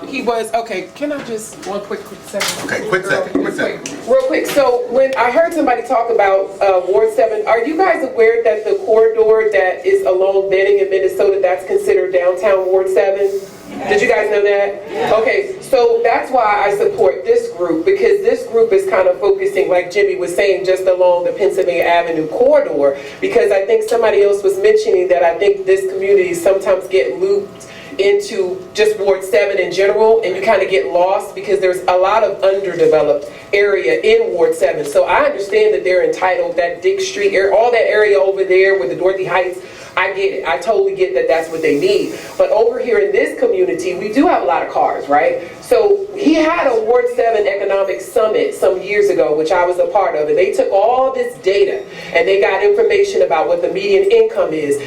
he was, okay, can I just, one quick second? Okay, quick second. Real quick, so when I heard somebody talk about Ward 7, are you guys aware that the corridor that is along Benning in Minnesota, that's considered downtown Ward 7? Did you guys know that? Okay, so that's why I support this group, because this group is kind of focusing, like Jimmy was saying, just along the Pennsylvania Avenue corridor, because I think somebody else was mentioning that I think this community sometimes get looped into just Ward 7 in general, and you kind of get lost because there's a lot of underdeveloped area in Ward 7. So I understand that they're entitled, that Dick Street area, all that area over there with the Dorothy Heights, I get it. I totally get that that's what they need. But over here in this community, we do have a lot of cars, right? So he had a Ward 7 Economic Summit some years ago, which I was a part of, and they took all this data and they got information about what the median income is.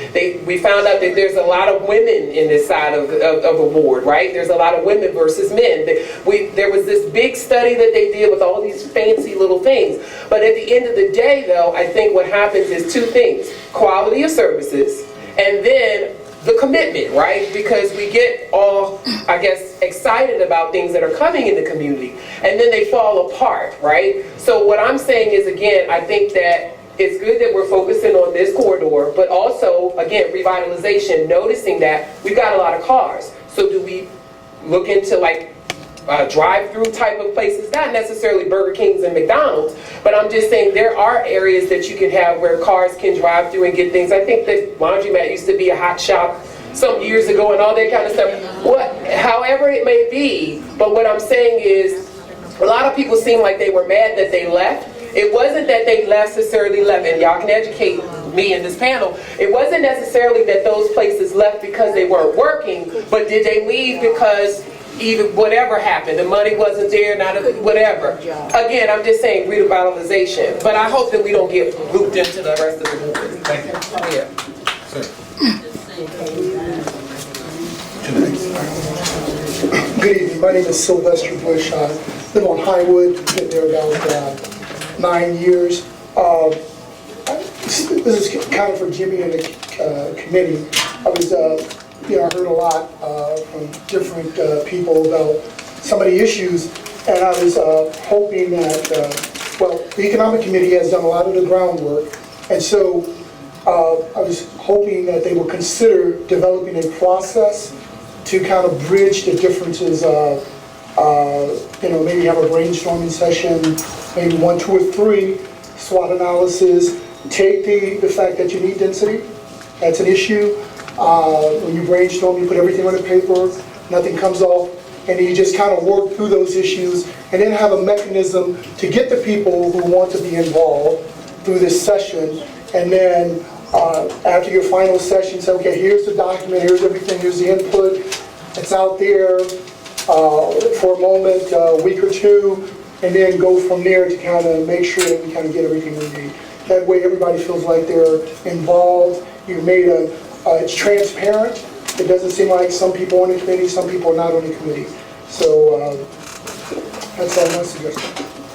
We found out that there's a lot of women in this side of a ward, right? There's a lot of women versus men. There was this big study that they did with all these fancy little things. But at the end of the day, though, I think what happens is two things: quality of services, and then the commitment, right? Because we get all, I guess, excited about things that are coming in the community, and then they fall apart, right? So what I'm saying is, again, I think that it's good that we're focusing on this corridor, but also, again, revitalization, noticing that we've got a lot of cars. So do we look into like drive-through type of places, not necessarily Burger Kings and McDonald's, but I'm just saying there are areas that you can have where cars can drive through and get things. I think that laundromat used to be a hot shop some years ago and all that kind of stuff. However it may be, but what I'm saying is a lot of people seem like they were mad that they left. It wasn't that they necessarily left, and y'all can educate me in this panel. It wasn't necessarily that those places left because they weren't working, but did they leave because even whatever happened, the money wasn't there, whatever. Again, I'm just saying revitalization, but I hope that we don't get looped into the rest of the movement. Thank you. Oh, yeah. Good evening. My name is Sylvester Bush. I live on Highwood. Been there about 9 years. This is kind of for Jimmy and the committee. I was, I heard a lot from different people about some of the issues, and I was hoping that, the Economic Committee has done a lot of the groundwork, and so I was hoping that they would consider developing a process to kind of bridge the differences. Maybe have a brainstorming session, maybe 1, 2, or 3 SWOT analysis. Take the fact that you need density. That's an issue. When you brainstorm, you put everything on the paper, nothing comes off, and you just kind of work through those issues, and then have a mechanism to get the people who want to be involved through this session, and then after your final session, say, okay, here's the document, here's everything, here's the input, it's out there for a moment, a week or two, and then go from there to kind of make sure that we kind of get everything we need. That way everybody feels like they're involved. You've made it's transparent. It doesn't seem like some people on the committee, some people are not on the committee. So that's all my suggestion.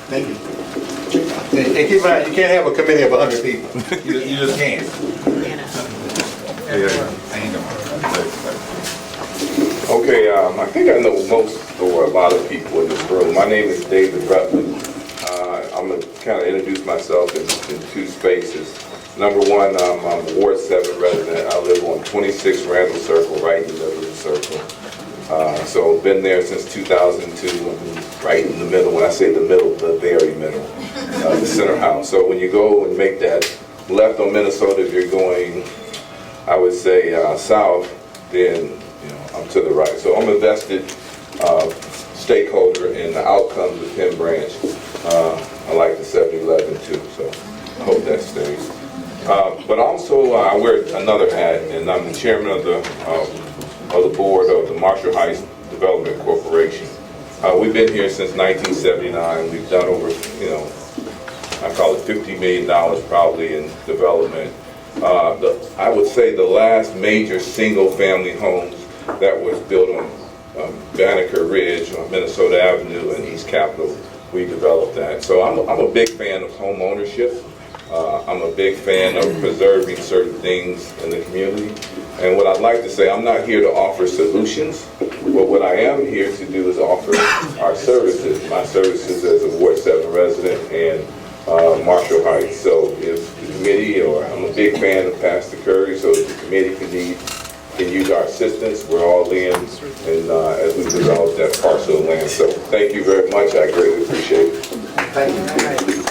Thank you. And keep in mind, you can't have a committee of 100 people. You just can't. Okay, I think I know most or a lot of people in this room. My name is David Rutland. I'm going to kind of introduce myself in two spaces. Number one, I'm a Ward 7 resident. I live on 26 Randall Circle, right in the middle of the circle. So I've been there since 2002. I'm right in the middle. When I say the middle, the very middle, the center house. So when you go and make that left on Minnesota, if you're going, I would say south, then I'm to the right. So I'm a vested stakeholder in the outcomes of Penn Branch. I like the 7-Eleven too, so I hope that stays. But also I wear another hat, and I'm the chairman of the board of the Marshall Heights Development Corporation. We've been here since 1979. We've done over, I call it $50 million probably in development. I would say the last major single-family homes that was built on Banneker Ridge on Minnesota Avenue and East Capitol, we developed that. So I'm a big fan of home ownership. I'm a big fan of preserving certain things in the community. And what I'd like to say, I'm not here to offer solutions, but what I am here to do is offer our services, my services as a Ward 7 resident and Marshall Heights. So if the committee, or I'm a big fan of Pastor Curry, so if the committee can use our assistance, we're all in, and as we develop that parcel of land. So thank you very much. I greatly appreciate it. Thank you.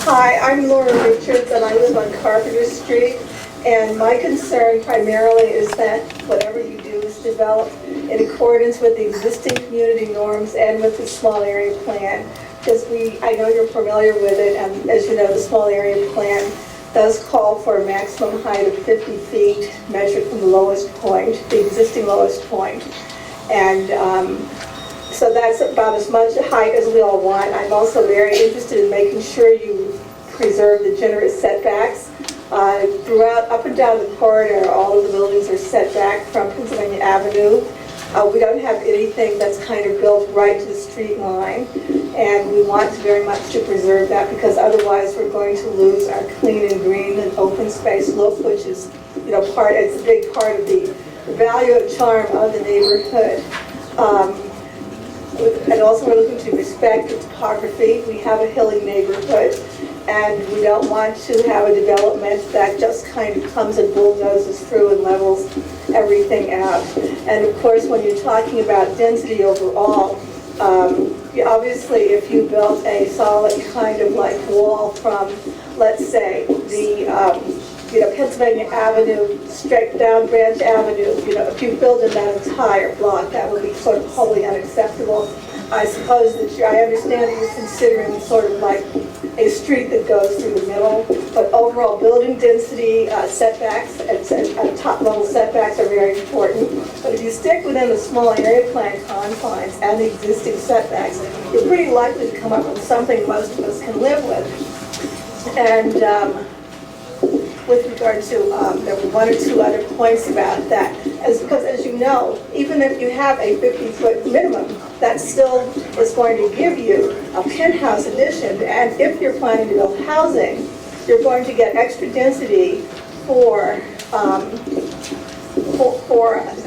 Hi, I'm Laura Richards, and I live on Carpenter Street. And my concern primarily is that whatever you do is develop in accordance with the existing community norms and with the small area plan. Because I know you're familiar with it, and as you know, the small area plan does call for a maximum height of 50 feet measured from the lowest point, the existing lowest point. And so that's about as much height as we all want. I'm also very interested in making sure you preserve the generous setbacks. Throughout, up and down the corridor, all of the buildings are set back from Pennsylvania Avenue. We don't have anything that's kind of built right to the street line, and we want very much to preserve that, because otherwise we're going to lose our clean and green and open space look, which is, it's a big part of the value and charm of the neighborhood. And also we're looking to respect the topography. We have a hilly neighborhood, and we don't want to have a development that just kind of comes and bulldozes through and levels everything out. And of course, when you're talking about density overall, obviously if you built a solid kind of like wall from, let's say, the Pennsylvania Avenue straight down Branch Avenue, if you build in that entire block, that would be sort of wholly unacceptable. I suppose that I understand that you're considering sort of like a street that goes through the middle, but overall building density, setbacks, and top level setbacks are very important. But if you stick within the small area plan confines and the existing setbacks, you're pretty likely to come up with something most of us can live with. And with regard to, there were one or two other points about that. Because as you know, even if you have a 50-foot minimum, that still is going to give you a penthouse addition. And if you're planning to build housing, you're going to get extra density for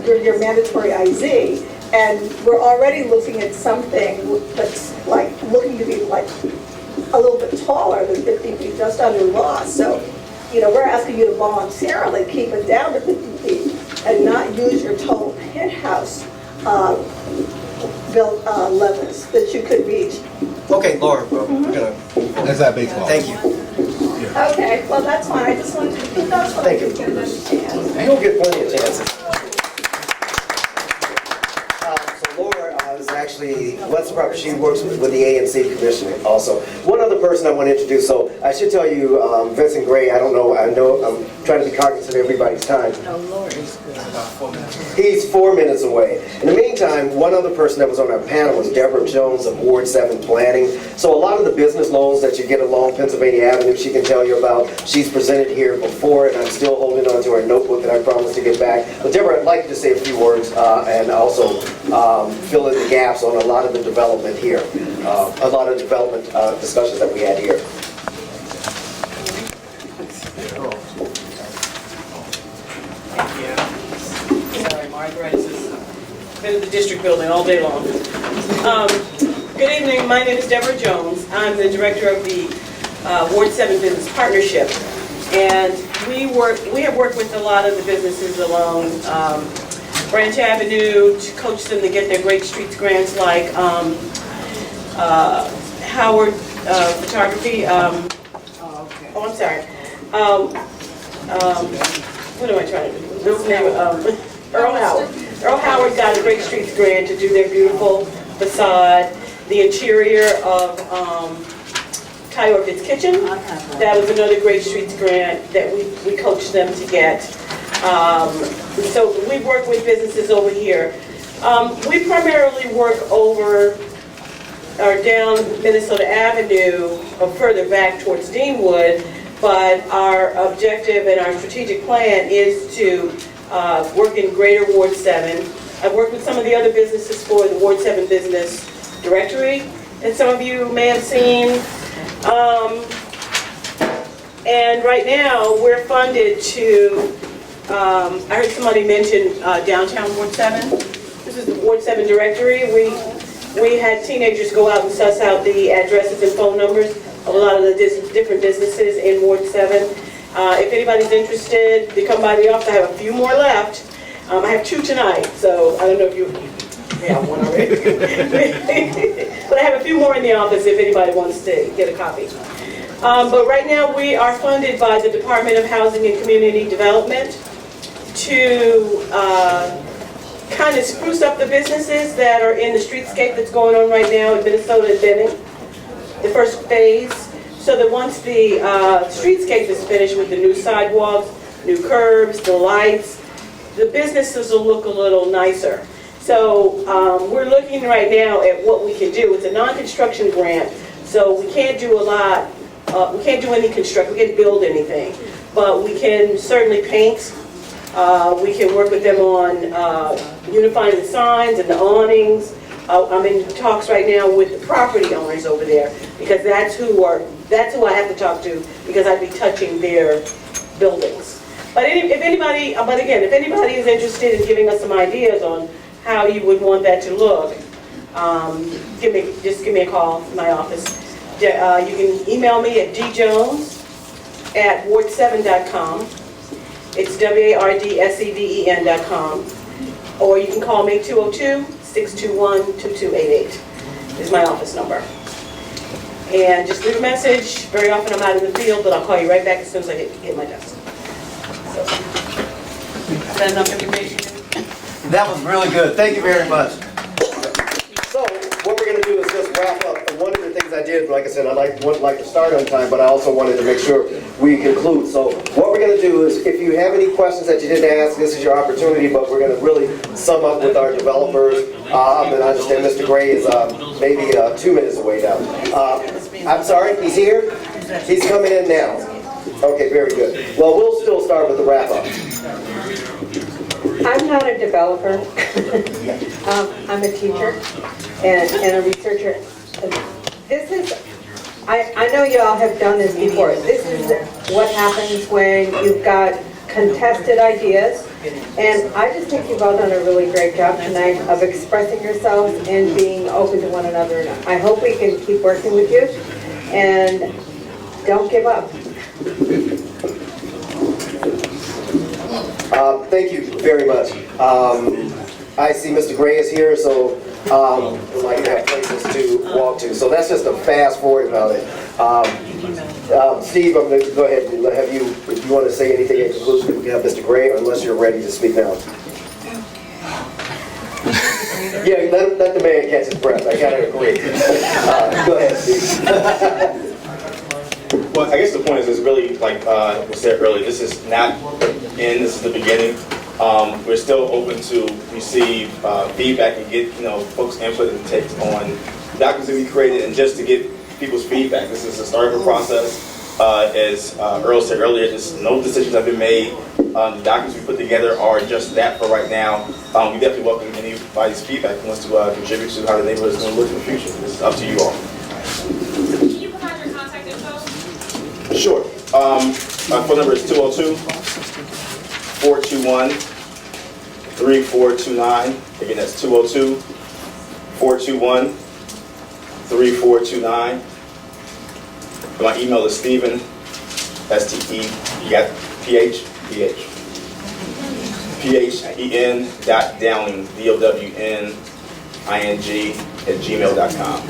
your mandatory IZ. And we're already looking at something that's like looking to be like a little bit taller than 50 feet just under law. So, we're asking you to voluntarily keep it down to 50 feet and not use your total penthouse built levels that you could reach. Okay, Laura, That's that baseball. Thank you. Okay, well, that's fine. I just wanted to put those Thank you. chance. You'll get plenty of chances. So Laura is actually actually, What's the Property, she works with the ANC Commission also. One other person I want to introduce, so I should tell you, Vincent Gray, I know I'm trying to be cognizant of everybody's time. He's 4 minutes away. In the meantime, one other person that was on our panel was Deborah Jones of Ward 7 Planning. So a lot of the business loans that you get along Pennsylvania Avenue, she can tell you about. She's presented here before, and I'm still holding on to her notebook that I promised to get back. But Deborah, I'd like you to say a few words and also fill in the gaps on a lot of the development here, a lot of development discussions that we had here. Sorry, my arthritis has been in the district building all day long. Good evening, my name is Deborah Jones. I'm the director of the Ward 7 Business Partnership. And we have worked with a lot of the businesses along Branch Avenue to coach them to get their Great Streets grants, like Howard Photography. Oh, I'm sorry. What am I trying to do? His name, Earl Howard. Earl Howard got a Great Streets grant to do their beautiful facade, the interior of Ty Orchid's Kitchen. That was another Great Streets grant that we coached them to get. So we work with businesses over here. We primarily work over or down Minnesota Avenue or further back towards Deanwood, but our objective and our strategic plan is to work in greater Ward 7. I've worked with some of the other businesses for the Ward 7 Business Directory that some of you may have seen. And right now, we're funded to, I heard somebody mention downtown Ward 7. This is the Ward 7 directory. We had teenagers go out and suss out the addresses and phone numbers of a lot of the different businesses in Ward 7. If anybody's interested, to come by the office. I have a few more left. I have 2 tonight, so I don't know if you have one already. But I have a few more in the office if anybody wants to get a copy. But right now we are funded by the Department of Housing and Community Development to kind of spruce up the businesses that are in the streetscape that's going on right now in Minnesota and Benning, the first phase, so that once the streetscape is finished with the new sidewalks, new curbs, the lights, the businesses will look a little nicer. So we're looking right now at what we can do. It's a non-construction grant, so we can't do a lot. We can't do any construction, we can't build anything, but we can certainly paint. We can work with them on unifying the signs and the awnings. I'm in talks right now with the property owners over there, because that's who I have to talk to, because I'd be touching their buildings. But if anybody is interested in giving us some ideas on how you would want that to look, just give me a call in my office. You can email me at djones@ward7.com. It's WARDSEVEN.com. Or you can call me 202-621-2288 is my office number. And just leave a message. Very often I'm out in the field, but I'll call you right back as soon as I get my desk. So, is that enough information? That was really good. Thank you very much. So what we're going to do is just wrap up. And one of the things I did, like I said, I would like to start on time, but I also wanted to make sure we conclude. So what we're going to do is, if you have any questions that you didn't ask, this is your opportunity, but we're going to really sum up with our developers. And I understand Mr. Gray is maybe 2 minutes away now. I'm sorry, he's here? He's coming in now. Okay, very good. Well, we'll still start with the wrap up. I'm not a developer. I'm a teacher and a researcher. I know you all have done this before. This is what happens when you've got contested ideas. And I just think you've all done a really great job tonight of expressing yourselves and being open to one another. And I hope we can keep working with you, and don't give up. Thank you very much. I see Mr. Gray is here, so we'd like to have places to walk to. So that's just a fast forward about it. Steve, I'm going to go ahead and have you, if you want to say anything in conclusion, we can have Mr. Gray, unless you're ready to speak now. Yeah, let the man catch his breath. I gotta agree. Go ahead, Steve. Well, I guess the point is really, like was said earlier, this is not the end, this is the beginning. We're still open to receive feedback and get folks' input and takes on documents that we created, and just to get people's feedback. This is the start of a process. As Earl said earlier, just no decisions have been made. The documents we put together are just that for right now. We definitely welcome anybody's feedback who wants to contribute to how the neighborhood is going to look in the future. This is up to you all. Can you provide your contact info? Sure. My phone number is 202-421-3429. Again, that's 202-421-3429. My email is Stephen, S-T-E, you got P-H, P-H. P-H-E-N .Downing, D-O-W-N-I-N-G @gmail.com.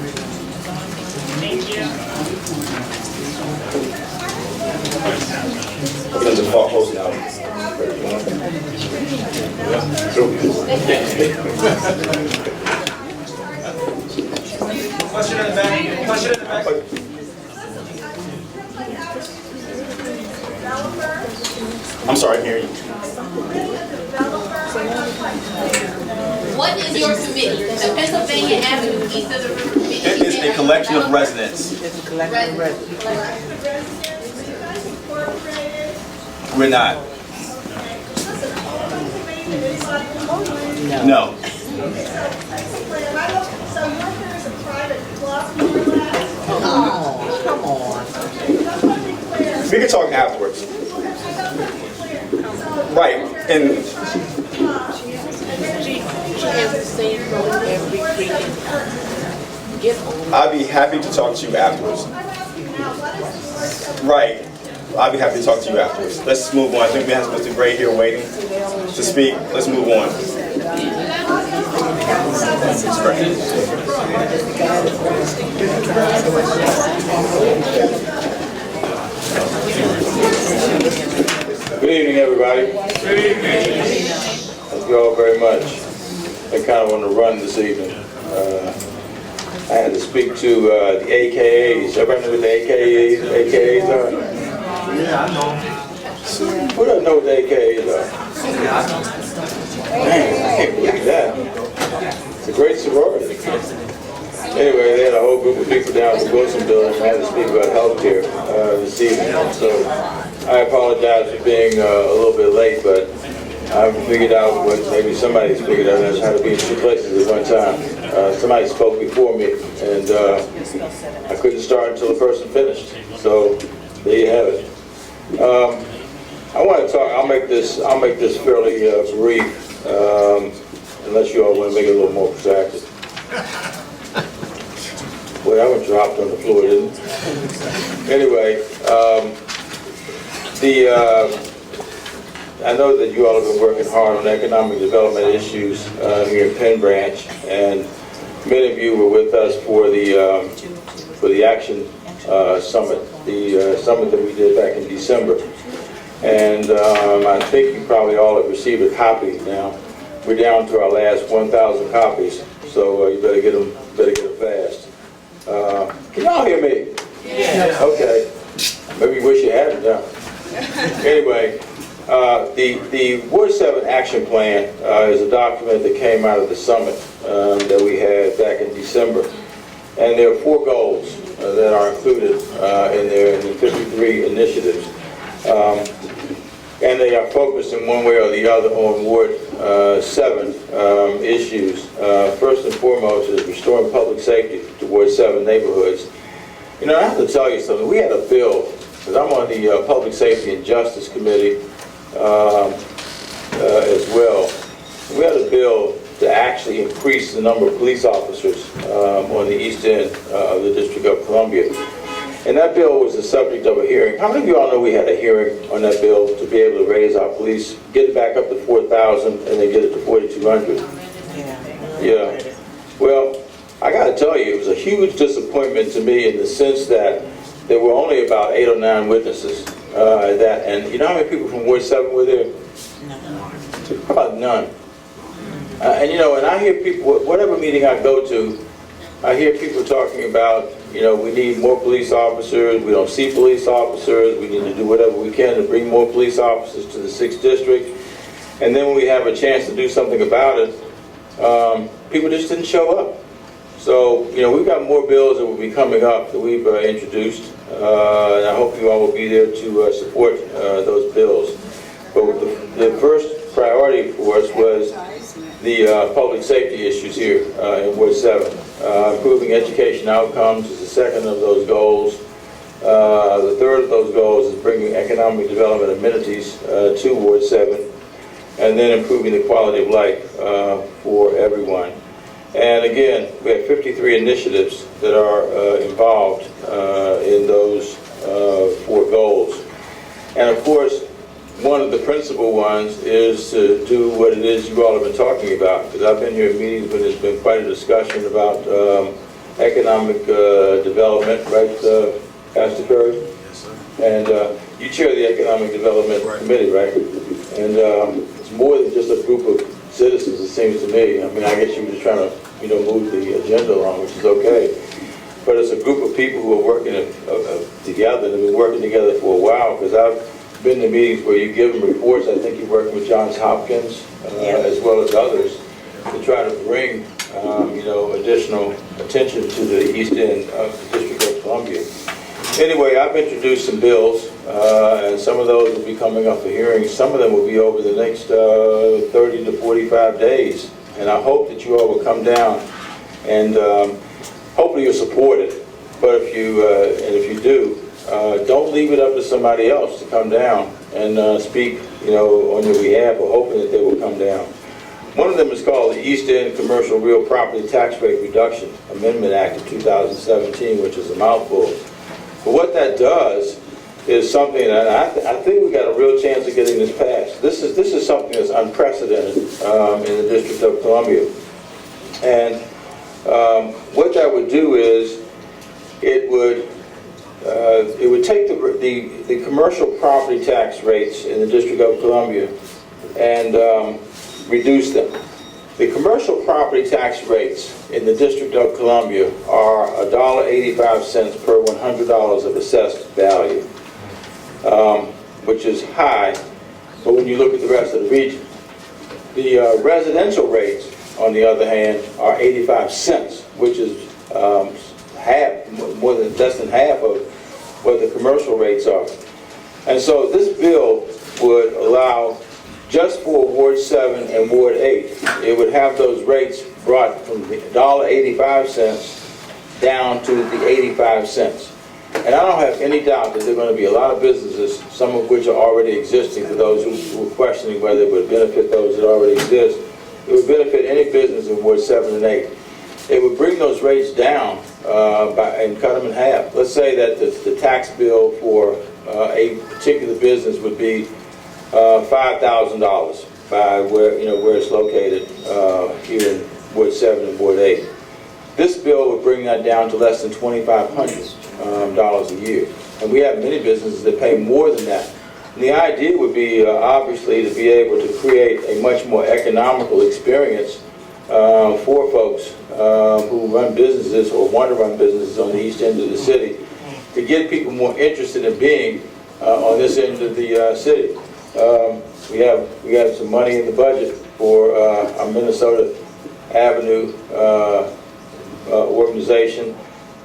Thank you. We're going to default closing out. Question in the back. Question in the back. I'm sorry, I hear you. What is your committee? The Pennsylvania Avenue East of the River Committee? It is a collection of residents. We're not. No. Oh, come on. We can talk afterwards. Right, and I'd be happy to talk to you afterwards. Right, I'd be happy to talk to you afterwards. Let's move on. I think we have Mr. Gray here waiting to speak. Let's move on. Good evening, everybody. Good evening. Thank you all very much. I kind of on the run this evening. I had to speak to the AKAs. Everybody know what the AKAs are? Yeah, I know. Who doesn't know what the AKAs are? Man, I can't believe that. It's a great sorority. Anyway, they had a whole group of people down at the Wilson building and I had to speak about healthcare this evening. So I apologize for being a little bit late, but I've figured out what maybe somebody's figured out is how to be in two places at one time. Somebody spoke before me, and I couldn't start until the person finished. So there you have it. I want to talk. I'll make this fairly brief, unless you all want to make it a little more protracted. Well, that one dropped on the floor, didn't it? Anyway, I know that you all have been working hard on economic development issues here in Penn Branch, and many of you were with us for the Action Summit, the summit that we did back in December. And I think you probably all have received a copy now. We're down to our last 1,000 copies, so you better get them fast. Can y'all hear me? Yeah. Okay. Maybe you wish you had it down. Anyway, the Ward 7 Action Plan is a document that came out of the summit that we had back in December. And there are 4 goals that are included in there in the 53 initiatives. And they are focused in one way or the other on Ward 7 issues. First and foremost is restoring public safety to Ward 7 neighborhoods. You know, I have to tell you something. We had a bill, because I'm on the Public Safety and Justice Committee as well. We had a bill to actually increase the number of police officers on the east end of the District of Columbia. And that bill was the subject of a hearing. How many of you all know we had a hearing on that bill to be able to raise our police, get it back up to 4,000 and then get it to 4,200? Yeah. Well, I got to tell you, it was a huge disappointment to me in the sense that there were only about 8 or 9 witnesses. And you know how many people from Ward 7 were there? How about none? I And you know, and I hear people, whatever meeting I go to, I hear people talking about, you know, we need more police officers, we don't see police officers, we need to do whatever we can to bring more police officers to the 6th District. And then when we have a chance to do something about it, people just didn't show up. So, you know, we've got more bills that will be coming up that we've introduced. And I hope you all will be there to support those bills. But the first priority for us was the public safety issues here in Ward 7. Improving education outcomes is the second of those goals. The third of those goals is bringing economic development amenities to Ward 7, and then improving the quality of life for everyone. And again, we have 53 initiatives that are involved in those 4 goals. And of course, one of the principal ones is to do what it is you all have been talking about, because I've been here in meetings when there's been quite a discussion about economic development, right, Pastor Curry? Yes, sir. And you chair the Economic Development Committee, right? And it's more than just a group of citizens, it seems to me. I mean, I guess you were just trying to, you know, move the agenda along, which is okay. But it's a group of people who are working together, and have been working together for a while, because I've been to meetings where you give them reports. I think you're working with Johns Hopkins, as well as others, to try to bring, you know, additional attention to the east end of the District of Columbia. Anyway, I've introduced some bills, and some of those will be coming up for hearings. Some of them will be over the next 30 to 45 days. And I hope that you all will come down, and hopefully you'll support it. But if you do, don't leave it up to somebody else to come down and speak, you know, on your behalf, or hoping that they will come down. One of them is called the East End Commercial Real Property Tax Rate Reduction Amendment Act of 2017, which is a mouthful. But what that does is something that I think we got a real chance of getting this passed. This is something that's unprecedented in the District of Columbia. And what that would do is it would take the commercial property tax rates in the District of Columbia and reduce them. The commercial property tax rates in the District of Columbia are $1.85 per $100 of assessed value, which is high, but when you look at the rest of the region. The residential rates, on the other hand, are 85 cents, which is less than half of what the commercial rates are. And so this bill would allow, just for Ward 7 and Ward 8, it would have those rates brought from the $1.85 down to the 85 cents. And I don't have any doubt that there are going to be a lot of businesses, some of which are already existing, for those who were questioning whether it would benefit those that already exist. It would benefit any business in Ward 7 and 8. It would bring those rates down and cut them in half. Let's say that the tax bill for a particular business would be $5,000 by where it's located here in Ward 7 and Ward 8. This bill would bring that down to less than $2,500 a year. And we have many businesses that pay more than that. And the idea would be, obviously, to be able to create a much more economical experience for folks who run businesses or want to run businesses on the east end of the city, to get people more interested in being on this end of the city. We have some money in the budget for our Minnesota Avenue organization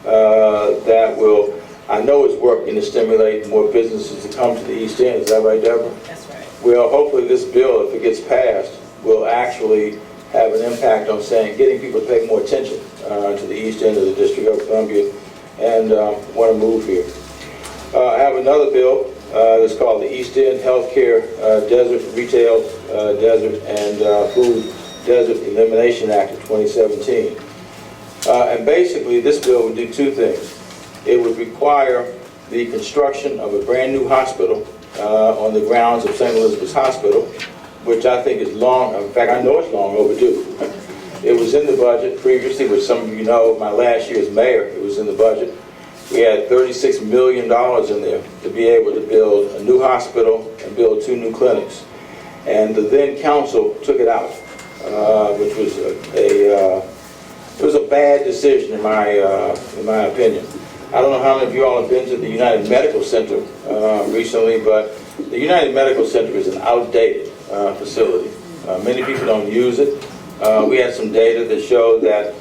that will, I know it's working to stimulate more businesses to come to the east end. Is that right, Deborah? That's right. Well, hopefully this bill, if it gets passed, will actually have an impact on getting people to pay more attention to the east end of the District of Columbia and want to move here. I have another bill that's called the East End Healthcare Desert Retail Desert and Food Desert Elimination Act of 2017. And basically this bill would do two things. It would require the construction of a brand new hospital on the grounds of St. Elizabeth's Hospital, which I think is long, in fact I know it's long overdue. It was in the budget previously, which some of you know, my last year as mayor, it was in the budget. We had $36 million in there to be able to build a new hospital and build 2 new clinics. And the then council took it out. which was it was a bad decision in my opinion. I don't know how many of you all have been to the United Medical Center recently, but the United Medical Center is an outdated facility. Many people don't use it. We had some data that showed that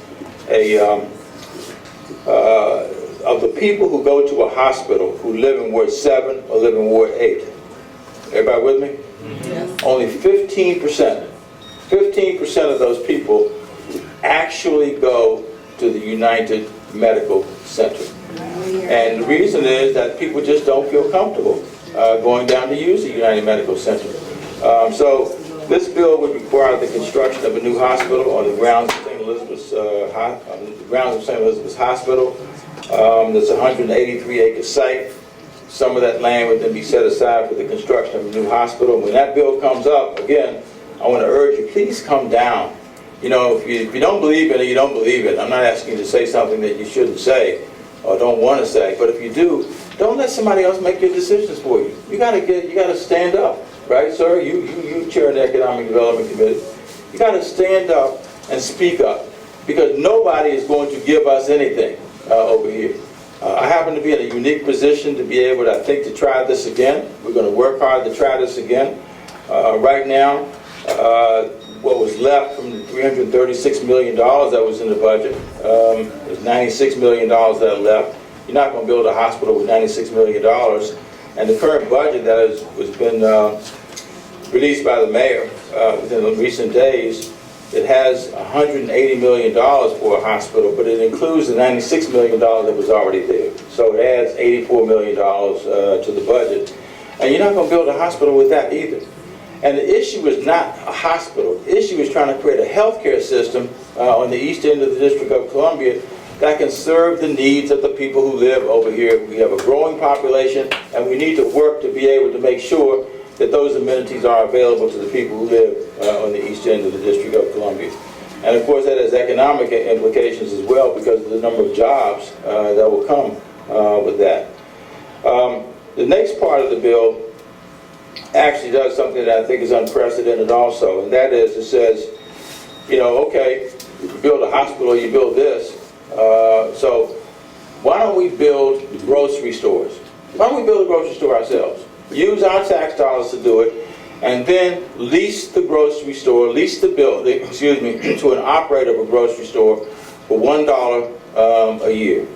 of the people who go to a hospital who live in Ward 7 or live in Ward 8, everybody with me? Yes. Only 15% of those people actually go to the United Medical Center. And the reason is that people just don't feel comfortable going down to use the United Medical Center. So this bill would require the construction of a new hospital on the grounds of St. Elizabeth's Hospital. That's a 183-acre site. Some of that land would then be set aside for the construction of a new hospital. When that bill comes up, again, I want to urge you, please come down. You know, if you don't believe in it, you don't believe it. I'm not asking you to say something that you shouldn't say or don't want to say. But if you do, don't let somebody else make your decisions for you. You gotta stand up, right, sir? You chair the Economic Development Committee. You gotta stand up and speak up, because nobody is going to give us anything over here. I happen to be in a unique position to be able to, I think, to try this again. We're going to work hard to try this again. Right now, what was left from the $336 million that was in the budget, there's $96 million that are left. You're not going to build a hospital with $96 million. And the current budget that has been released by the mayor within the recent days, it has $180 million for a hospital, but it includes the $96 million that was already there. So it adds $84 million to the budget. And you're not going to build a hospital with that either. And the issue is not a hospital. The issue is trying to create a healthcare system on the east end of the District of Columbia that can serve the needs of the people who live over here. We have a growing population, and we need to work to be able to make sure that those amenities are available to the people who live on the east end of the District of Columbia. And of course that has economic implications as well, because of the number of jobs that will come with that. The next part of the bill actually does something that I think is unprecedented also, and that is, it says, you know, okay, you build a hospital, you build this, so why don't we build grocery stores? Why don't we build a grocery store ourselves? Use our tax dollars to do it, and then lease the grocery store, lease the building, excuse me, to an operator of a grocery store for $1 a year.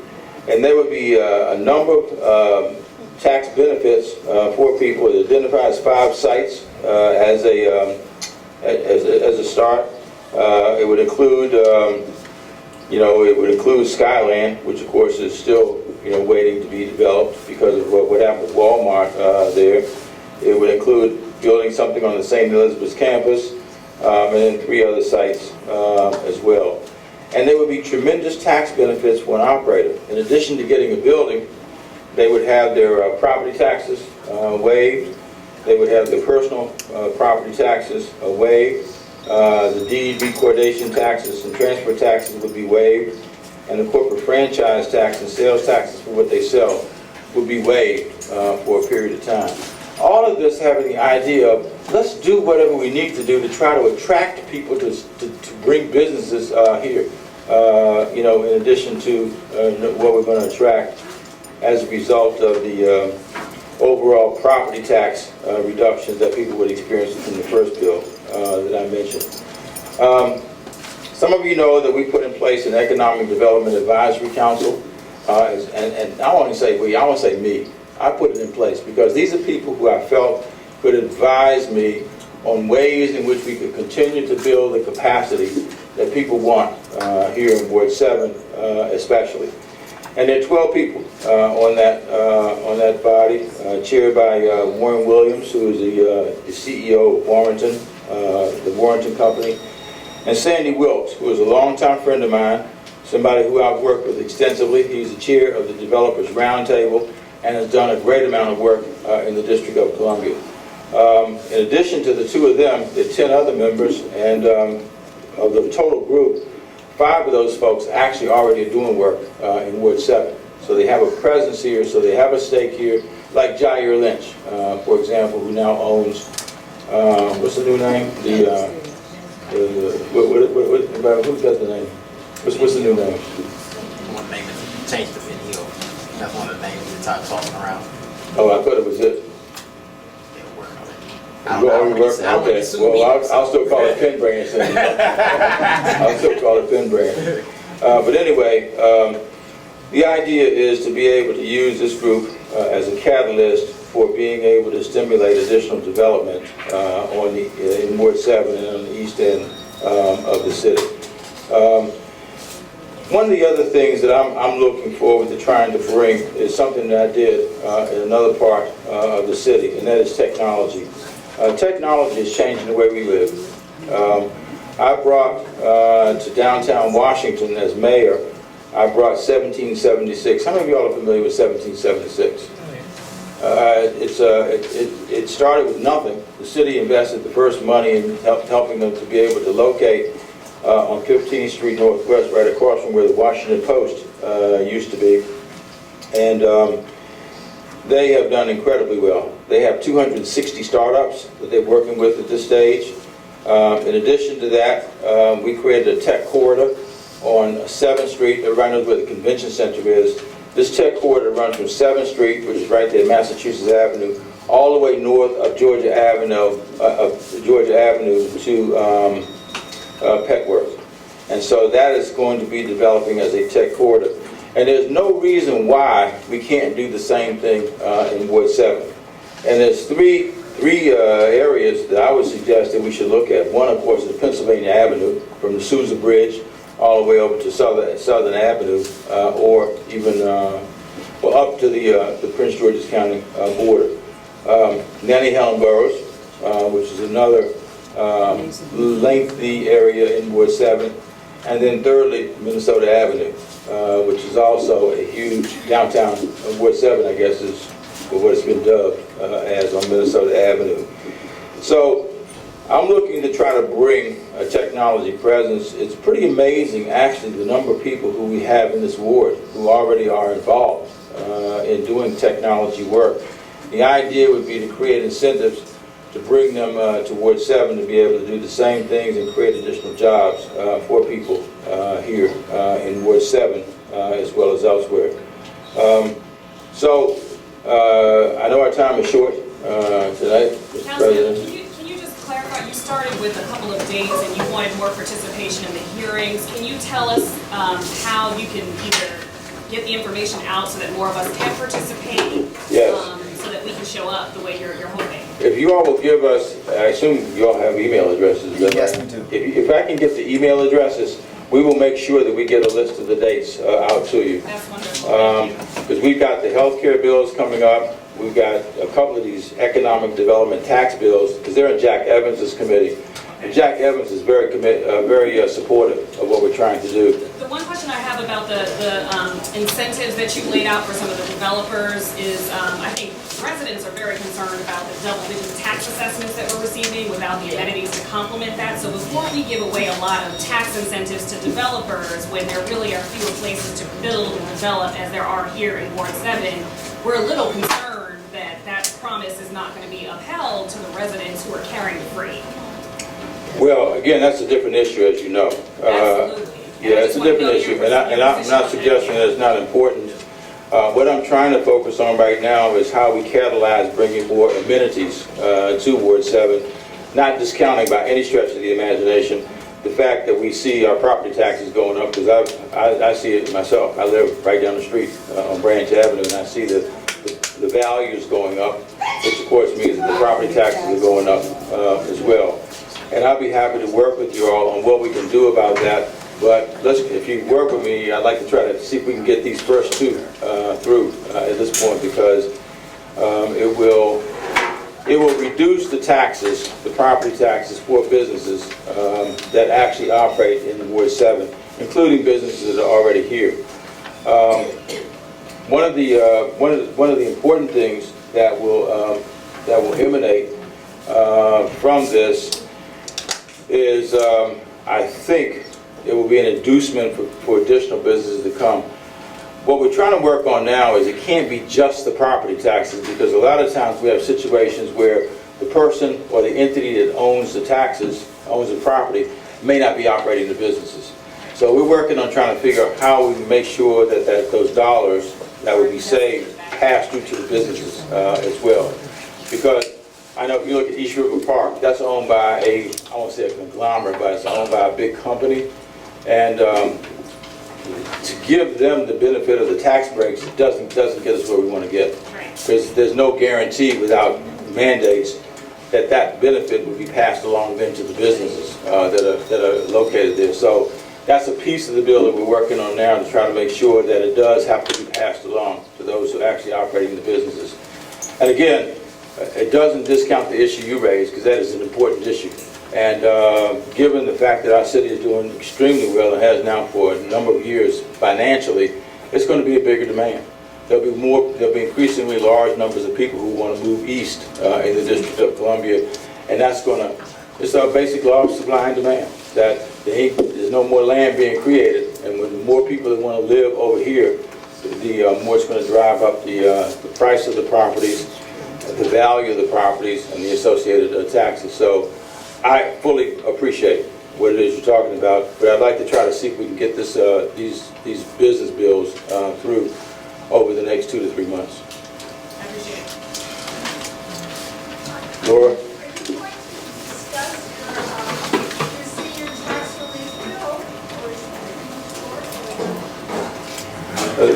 And there would be a number of tax benefits for people. It identifies 5 sites as a start. It would include, it would include Skyland, which of course is still, waiting to be developed because of what happened with Walmart there. It would include building something on the St. Elizabeth's campus, and then 3 other sites as well. And there would be tremendous tax benefits for an operator. In addition to getting a building, they would have their property taxes waived. They would have their personal property taxes waived. The deed recordation taxes and transfer taxes would be waived. And the corporate franchise tax and sales taxes for what they sell would be waived for a period of time. All of this having the idea of, let's do whatever we need to do to try to attract people to bring businesses here. In addition to what we're going to attract as a result of the overall property tax reductions that people would experience in the first bill that I mentioned. Some of you know that we put in place an Economic Development Advisory Council, and I want to say we, I want to say me. I put it in place because these are people who I felt could advise me on ways in which we could continue to build the capacity that people want here in Ward 7 especially. And there are 12 people on that body, chaired by Warren Williams, who is the CEO of Warrington, the Warrington Company, and Sandy Wilkes, who is a longtime friend of mine, somebody who I've worked with extensively. He's the chair of the Developers Roundtable and has done a great amount of work in the District of Columbia. In addition to the 2 of them, there are 10 other members, and of the total group, 5 of those folks actually already are doing work in Ward 7. So they have a presence here, so they have a stake here, like Jair Lynch, for example, who now owns, what's the new name? Who's got the name? What's the new name? One name is changed to video. That's one of the names we started tossing around. Oh, I thought it was it. I don't know. Okay, well, I'll still call it Penn Branch then. I'll still call it Penn Branch. But anyway, the idea is to be able to use this group as a catalyst for being able to stimulate additional development in Ward 7 and on the east end of the city. One of the other things that I'm looking forward to trying to bring is something that I did in another part of the city, and that is technology. Technology is changing the way we live. I brought to downtown Washington as mayor, I brought 1776. How many of y'all are familiar with 1776? It started with nothing. The city invested the first money in helping them to be able to locate on 15th Street Northwest, right across from where the Washington Post used to be. And they have done incredibly well. They have 260 startups that they're working with at this stage. In addition to that, we created a tech corridor on 7th Street. Everybody knows where the convention center is. This tech corridor runs from 7th Street, which is right there, Massachusetts Avenue, all the way north of Georgia Avenue, to Petworth. And so that is going to be developing as a tech corridor. And there's no reason why we can't do the same thing in Ward 7. And there's three areas that I would suggest that we should look at. One, of course, is Pennsylvania Avenue, from the Sousa Bridge all the way over to Southern Avenue, or even up to the Prince George's County border. Nanny Helen Boroughs, which is another lengthy area in Ward 7. And then thirdly, Minnesota Avenue, which is also a huge downtown. Ward 7, I guess, is what it's been dubbed as on Minnesota Avenue. So I'm looking to try to bring a technology presence. It's pretty amazing, actually, the number of people who we have in this ward who already are involved in doing technology work. The idea would be to create incentives to bring them to Ward 7 to be able to do the same things and create additional jobs for people here in Ward 7 as well as elsewhere. I know our time is short tonight, Mr. President. Can you just clarify, you started with a couple of days and you wanted more participation in the hearings. Can you tell us how you can either get the information out so that more of us can participate? Yes. So that we can show up the way you're hoping? If you all will give us, I assume you all have email addresses. Yes, we do. If I can get the email addresses, we will make sure that we get a list of the dates out to you. That's wonderful. Because we've got the healthcare bills coming up. We've got a couple of these economic development tax bills, because they're in Jack Evans's committee. And Jack Evans is very supportive of what we're trying to do. The one question I have about the incentives that you laid out for some of the developers is, I think residents are very concerned about the double-digit tax assessments that we're receiving without the amenities to complement that. So before we give away a lot of tax incentives to developers, when there really are fewer places to build and develop as there are here in Ward 7, we're a little concerned that that promise is not going to be upheld to the residents who are carrying the freight. Well, again, that's a different issue, as you know. Absolutely. Yeah, it's a different issue, and I'm not suggesting that it's not important. What I'm trying to focus on right now is how we catalyze bringing more amenities to Ward 7, not discounting by any stretch of the imagination the fact that we see our property taxes going up, because I see it myself. I live right down the street on Branch Avenue, and I see the values going up, which of course means that the property taxes are going up as well. And I'll be happy to work with you all on what we can do about that. But if you work with me, I'd like to try to see if we can get these first two through at this point, because it will reduce the taxes, the property taxes for businesses that actually operate in Ward 7, including businesses that are already here. One of the important things that will emanate from this is, I think, it will be an inducement for additional businesses to come. What we're trying to work on now is it can't be just the property taxes, because a lot of times we have situations where the person or the entity that owns the taxes, owns the property, may not be operating the businesses. So we're working on trying to figure out how we can make sure that those dollars that would be saved pass through to the businesses as well. Because I know if you look at East River Park, that's owned by I won't say a conglomerate, but it's owned by a big company. And to give them the benefit of the tax breaks, it doesn't get us where we want to get. Because there's no guarantee without mandates that benefit will be passed along then to the businesses that are located there. So that's a piece of the bill that we're working on now to try to make sure that it does have to be passed along to those who are actually operating the businesses. And again, it doesn't discount the issue you raised, because that is an important issue. And given the fact that our city is doing extremely well and has now for a number of years financially, it's going to be a bigger demand. There'll be increasingly large numbers of people who want to move east in the District of Columbia, and it's a basic law of supply and demand, that there's no more land being created, and when the more people that want to live over here, the more it's going to drive up the price of the properties, the value of the properties, and the associated taxes. So I fully appreciate what it is you're talking about, but I'd like to try to see if we can get these business bills through over the next 2 to 3 months. Laura?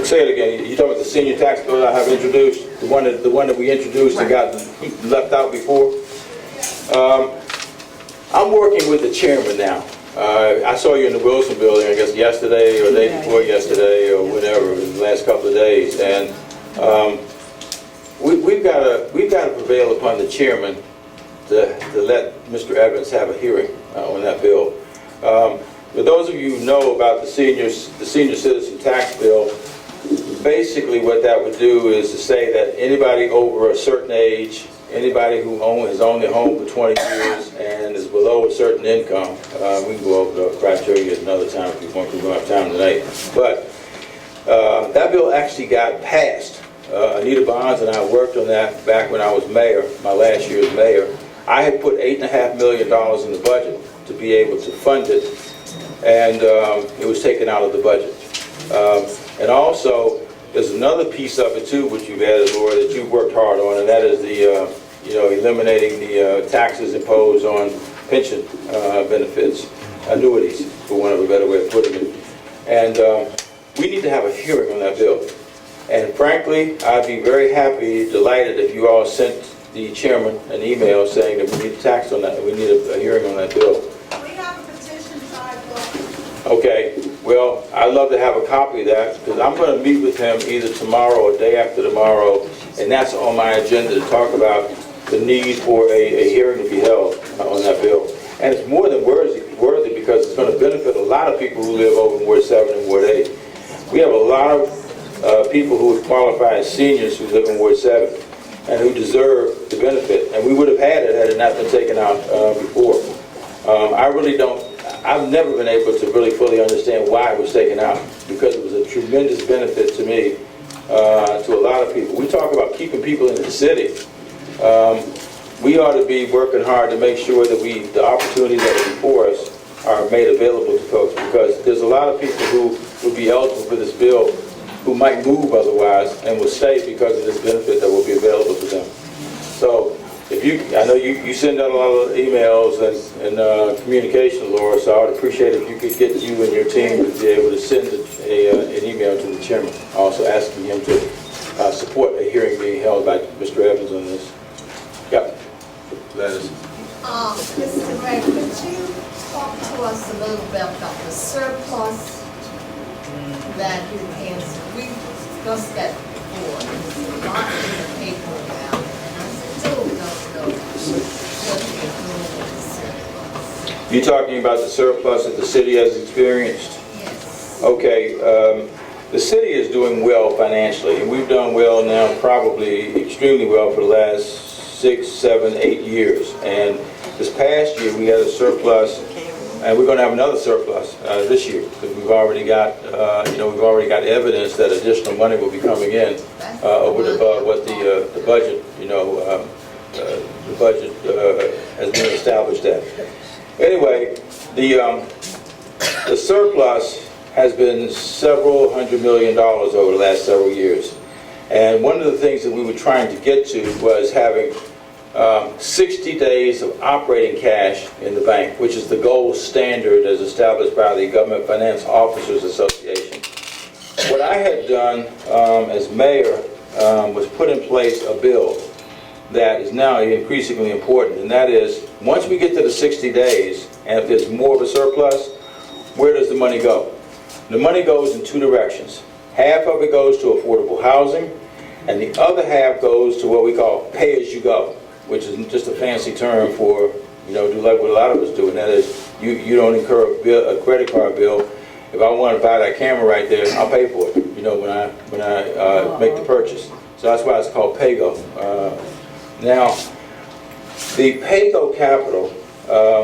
Say it again. You talking about the senior tax bill I have introduced, the one that we introduced and got left out before? I'm working with the chairman now. I saw you in the Wilson building, I guess yesterday or the day before yesterday or whatever, in the last couple of days, and we've got to prevail upon the chairman to let Mr. Evans have a hearing on that bill. For those of you who know about the senior citizen tax bill, basically what that would do is to say that anybody over a certain age, anybody who has owned their home for 20 years and is below a certain income, we can go over the criteria another time if you want to, we don't have time tonight, but that bill actually got passed. Anita Bonds and I worked on that back when I was mayor, my last year as mayor. I had put $8.5 million in the budget to be able to fund it, and it was taken out of the budget. And also, there's another piece of it too, which you've added, Laura, that you've worked hard on, and that is the, eliminating the taxes imposed on pension benefits, annuities, for want of a better way of putting it. And we need to have a hearing on that bill. And frankly, I'd be very happy, delighted if you all sent the chairman an email saying that we need a tax on that, we need a hearing on that bill. We have a petition tried. Okay, well, I'd love to have a copy of that, because I'm going to meet with him either tomorrow or day after tomorrow, and that's on my agenda to talk about the need for a hearing to be held on that bill. And it's more than worthy because it's going to benefit a lot of people who live over in Ward 7 and Ward 8. We have a lot of people who would qualify as seniors who live in Ward 7 and who deserve the benefit, and we would have had it not been taken out before. I've never been able to really fully understand why it was taken out, because it was a tremendous benefit to me, to a lot of people. We talk about keeping people in the city. We ought to be working hard to make sure that the opportunities that are before us are made available to folks, because there's a lot of people who would be eligible for this bill who might move otherwise and will stay because of this benefit that will be available to them. So, I know you send out a lot of emails and communication, Laura, so I would appreciate if you could get you and your team to be able to send an email to the chairman, also asking him to support a hearing being held by Mr. Evans on this. Yep. Gladys. Mr. Ray, could you talk to us a little bit about the surplus that you can, we discussed that before, there's a lot in the paper about it, and I still don't know what you're doing with the surplus. You're talking about the surplus that the city has experienced? Yes. Okay, the city is doing well financially, and we've done well now, probably extremely well for the last 6, 7, 8 years. And this past year we had a surplus, and we're going to have another surplus this year, because we've already got, evidence that additional money will be coming in over and above what the budget, the budget has been established at. Anyway, The surplus has been several $100 million over the last several years. And one of the things that we were trying to get to was having 60 days of operating cash in the bank, which is the gold standard as established by the Government Finance Officers Association. What I had done as mayor was put in place a bill that is now increasingly important, and that is, once we get to the 60 days, and if there's more of a surplus, where does the money go? The money goes in two directions. Half of it goes to affordable housing, and the other half goes to what we call pay-as-you-go, which is just a fancy term for, do like what a lot of us do, and that is, you don't incur a credit card bill. If I want to buy that camera right there, I'll pay for it, when I make the purchase. So that's why it's called PAYGO. Now, the PAYGO capital,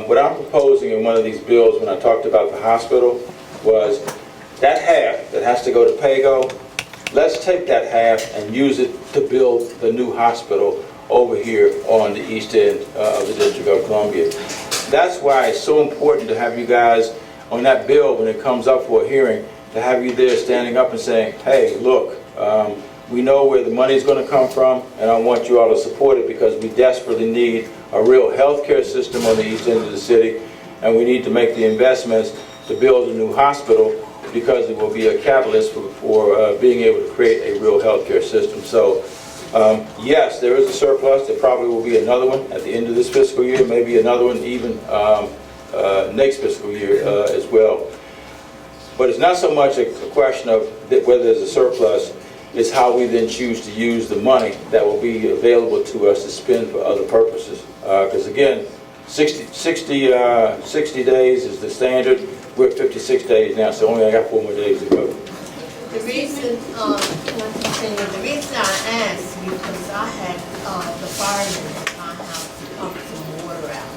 what I'm proposing in one of these bills when I talked about the hospital was that half that has to go to PAYGO, let's take that half and use it to build the new hospital over here on the east end of the District of Columbia. That's why it's so important to have you guys on that bill when it comes up for a hearing, to have you there standing up and saying, hey, look, we know where the money's going to come from, and I want you all to support it because we desperately need a real healthcare system on the east end of the city, and we need to make the investments to build a new hospital because it will be a catalyst for being able to create a real healthcare system. So, yes, there is a surplus. There probably will be another one at the end of this fiscal year, maybe another one even next fiscal year as well. But it's not so much a question of whether there's a surplus, it's how we then choose to use the money that will be available to us to spend for other purposes. Because again, 60 days is the standard. We're at 56 days now, so only I got 4 more days to go. The reason, the reason I asked, because I had the firemen at my house pump some water out.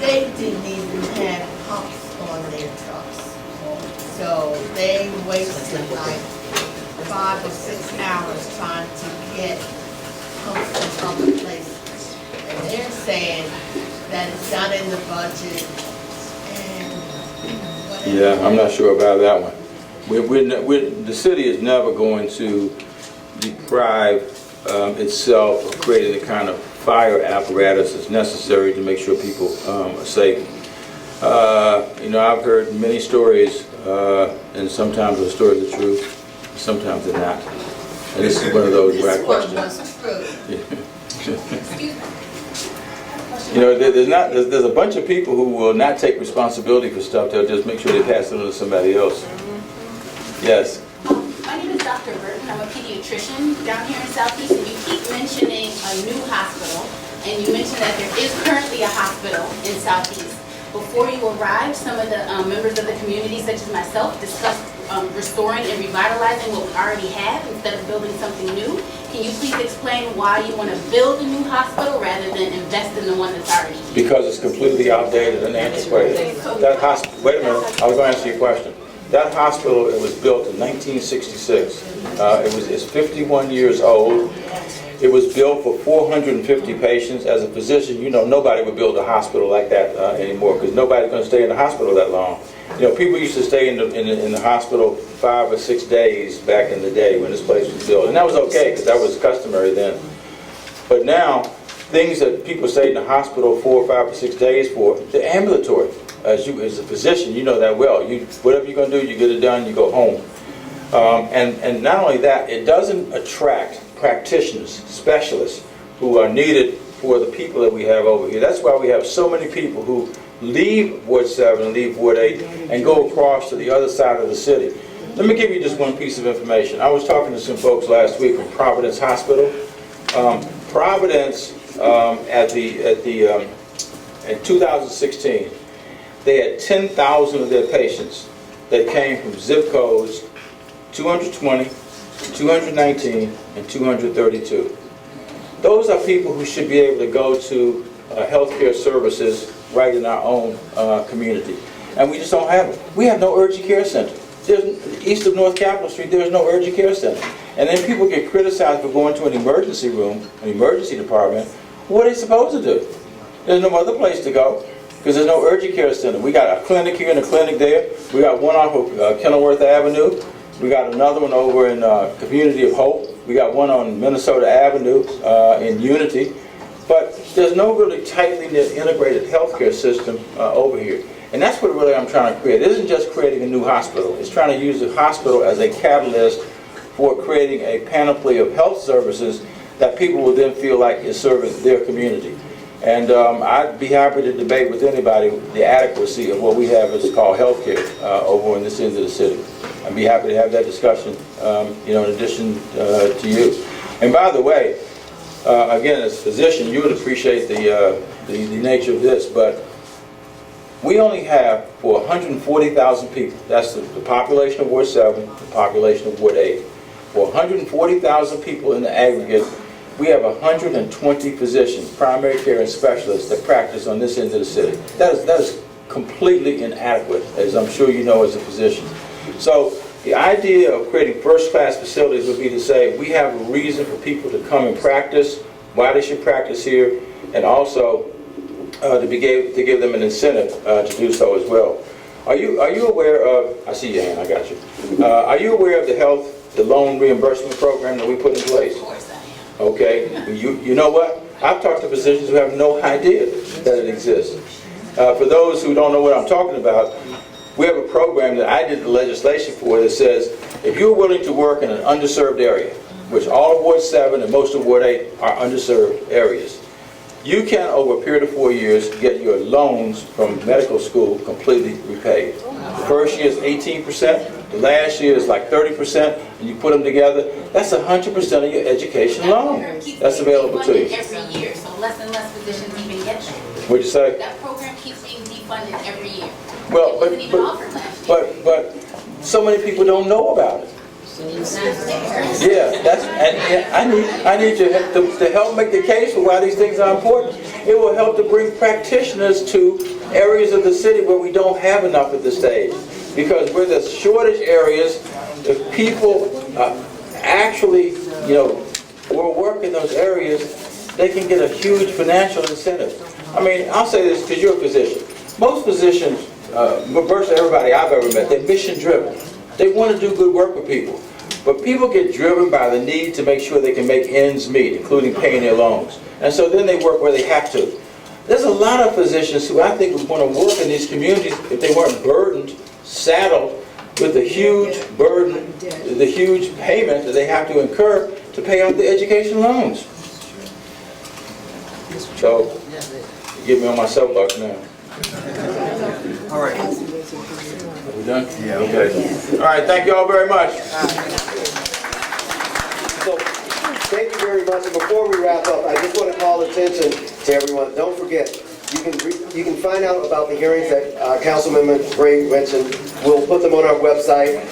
They didn't even have pumps on their trucks. So they wasted like 5 or 6 hours trying to get pumps from other places. And they're saying that it's not in the budget and whatever. Yeah, I'm not sure about that one. The city is never going to deprive itself of creating the kind of fire apparatus that's necessary to make sure people are safe. I've heard many stories, and sometimes the stories are true, sometimes they're not. And this is one of those where I question. There's a bunch of people who will not take responsibility for stuff. They'll just make sure they pass it on to somebody else. Yes. My name is Dr. Burton. I'm a pediatrician down here in Southeast, and you keep mentioning a new hospital, and you mentioned that there is currently a hospital in Southeast. Before you arrived, some of the members of the community, such as myself, discussed restoring and revitalizing what we already have instead of building something new. Can you please explain why you want to build a new hospital rather than invest in the one that's already here? Because it's completely outdated and antiquated. That hospital, wait a minute, I was going to answer your question. That hospital, it was built in 1966. It's 51 years old. It was built for 450 patients. As a physician, nobody would build a hospital like that anymore because nobody's going to stay in the hospital that long. People used to stay in the hospital 5 or 6 days back in the day when this place was built. And that was okay because that was customary then. But now, things that people stay in the hospital 4, 5, or 6 days for, they're ambulatory. As a physician, you know that well. Whatever you're going to do, you get it done, you go home. And not only that, it doesn't attract practitioners, specialists who are needed for the people that we have over here. That's why we have so many people who leave Ward 7 and leave Ward 8 and go across to the other side of the city. Let me give you just one piece of information. I was talking to some folks last week from Providence Hospital. Providence, in 2016, they had 10,000 of their patients that came from zip codes 220, 219, and 232. Those are people who should be able to go to healthcare services right in our own community. And we just don't have it. We have no urgent care center. East of North Capitol Street, there's no urgent care center. And then people get criticized for going to an emergency room, an emergency department. What are they supposed to do? There's no other place to go. because there's no urgent care center. We got a clinic here and a clinic there. We got one off of Kenilworth Avenue. We got another one over in Community of Hope. We got one on Minnesota Avenue in Unity. But there's no really tightly knit integrated healthcare system over here. And that's what really I'm trying to create. It isn't just creating a new hospital. It's trying to use the hospital as a catalyst for creating a panoply of health services that people will then feel like is serving their community. And I'd be happy to debate with anybody the adequacy of what we have is called healthcare over in this end of the city. I'd be happy to have that discussion, in addition to you. And by the way, again, as a physician, you would appreciate the nature of this, but we only have, for 140,000 people, that's the population of Ward 7, the population of Ward 8, for 140,000 people in the aggregate, we have 120 physicians, primary care and specialists that practice on this end of the city. That is completely inadequate, as I'm sure you know as a physician. So the idea of creating first-class facilities would be to say we have a reason for people to come and practice, why they should practice here, and also to give them an incentive to do so as well. Are you aware of? I see your hand. I got you. Are you aware of the loan reimbursement program that we put in place? Of course I am. Okay. You know what? I've talked to physicians who have no idea that it exists. For those who don't know what I'm talking about, we have a program that I did the legislation for that says if you're willing to work in an underserved area, which all of Ward 7 and most of Ward 8 are underserved areas, you can, over a period of 4 years, get your loans from medical school completely repaid. The first year is 18%, the last year is like 30%, and you put them together, that's 100% of your education loan that's available to you. Every year, so less and less physicians even get that. What'd you say? That program keeps being defunded every year. Well, it wasn't even offered last year. But so many people don't know about it. It's not there. Yeah, I need to help make the case for why these things are important. It will help to bring practitioners to areas of the city where we don't have enough at this stage. Because where there's shortage areas, if people actually, will work in those areas, they can get a huge financial incentive. I mean, I'll say this because you're a physician. Most physicians, virtually everybody I've ever met, they're mission driven. They want to do good work with people. But people get driven by the need to make sure they can make ends meet, including paying their loans. And so then they work where they have to. There's a lot of physicians who I think would want to work in these communities if they weren't burdened, saddled with the huge burden, the huge payment that they have to incur to pay off the education loans. So, you get me on my soapbox now. All right. Are we done? Yeah. Okay. All right, thank you all very much. So, thank you very much. And before we wrap up, I just want to call attention to everyone. Don't forget, you can find out about the hearings that Councilman Gray mentioned. We'll put them on our website.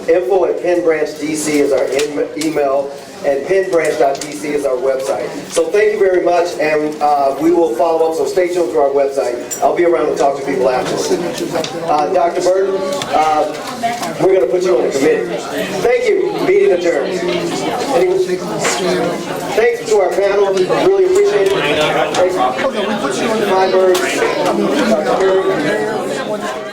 info@PennBranchDC is our email, and PennBranch.dc is our website. So thank you very much, and we will follow up, so stay tuned to our website. I'll be around to talk to people afterwards. Dr. Burton, we're going to put you on the committee. Thank you. Meeting adjourned. Thanks to our panel. Really appreciate it. Feinberg, Dr. Perry.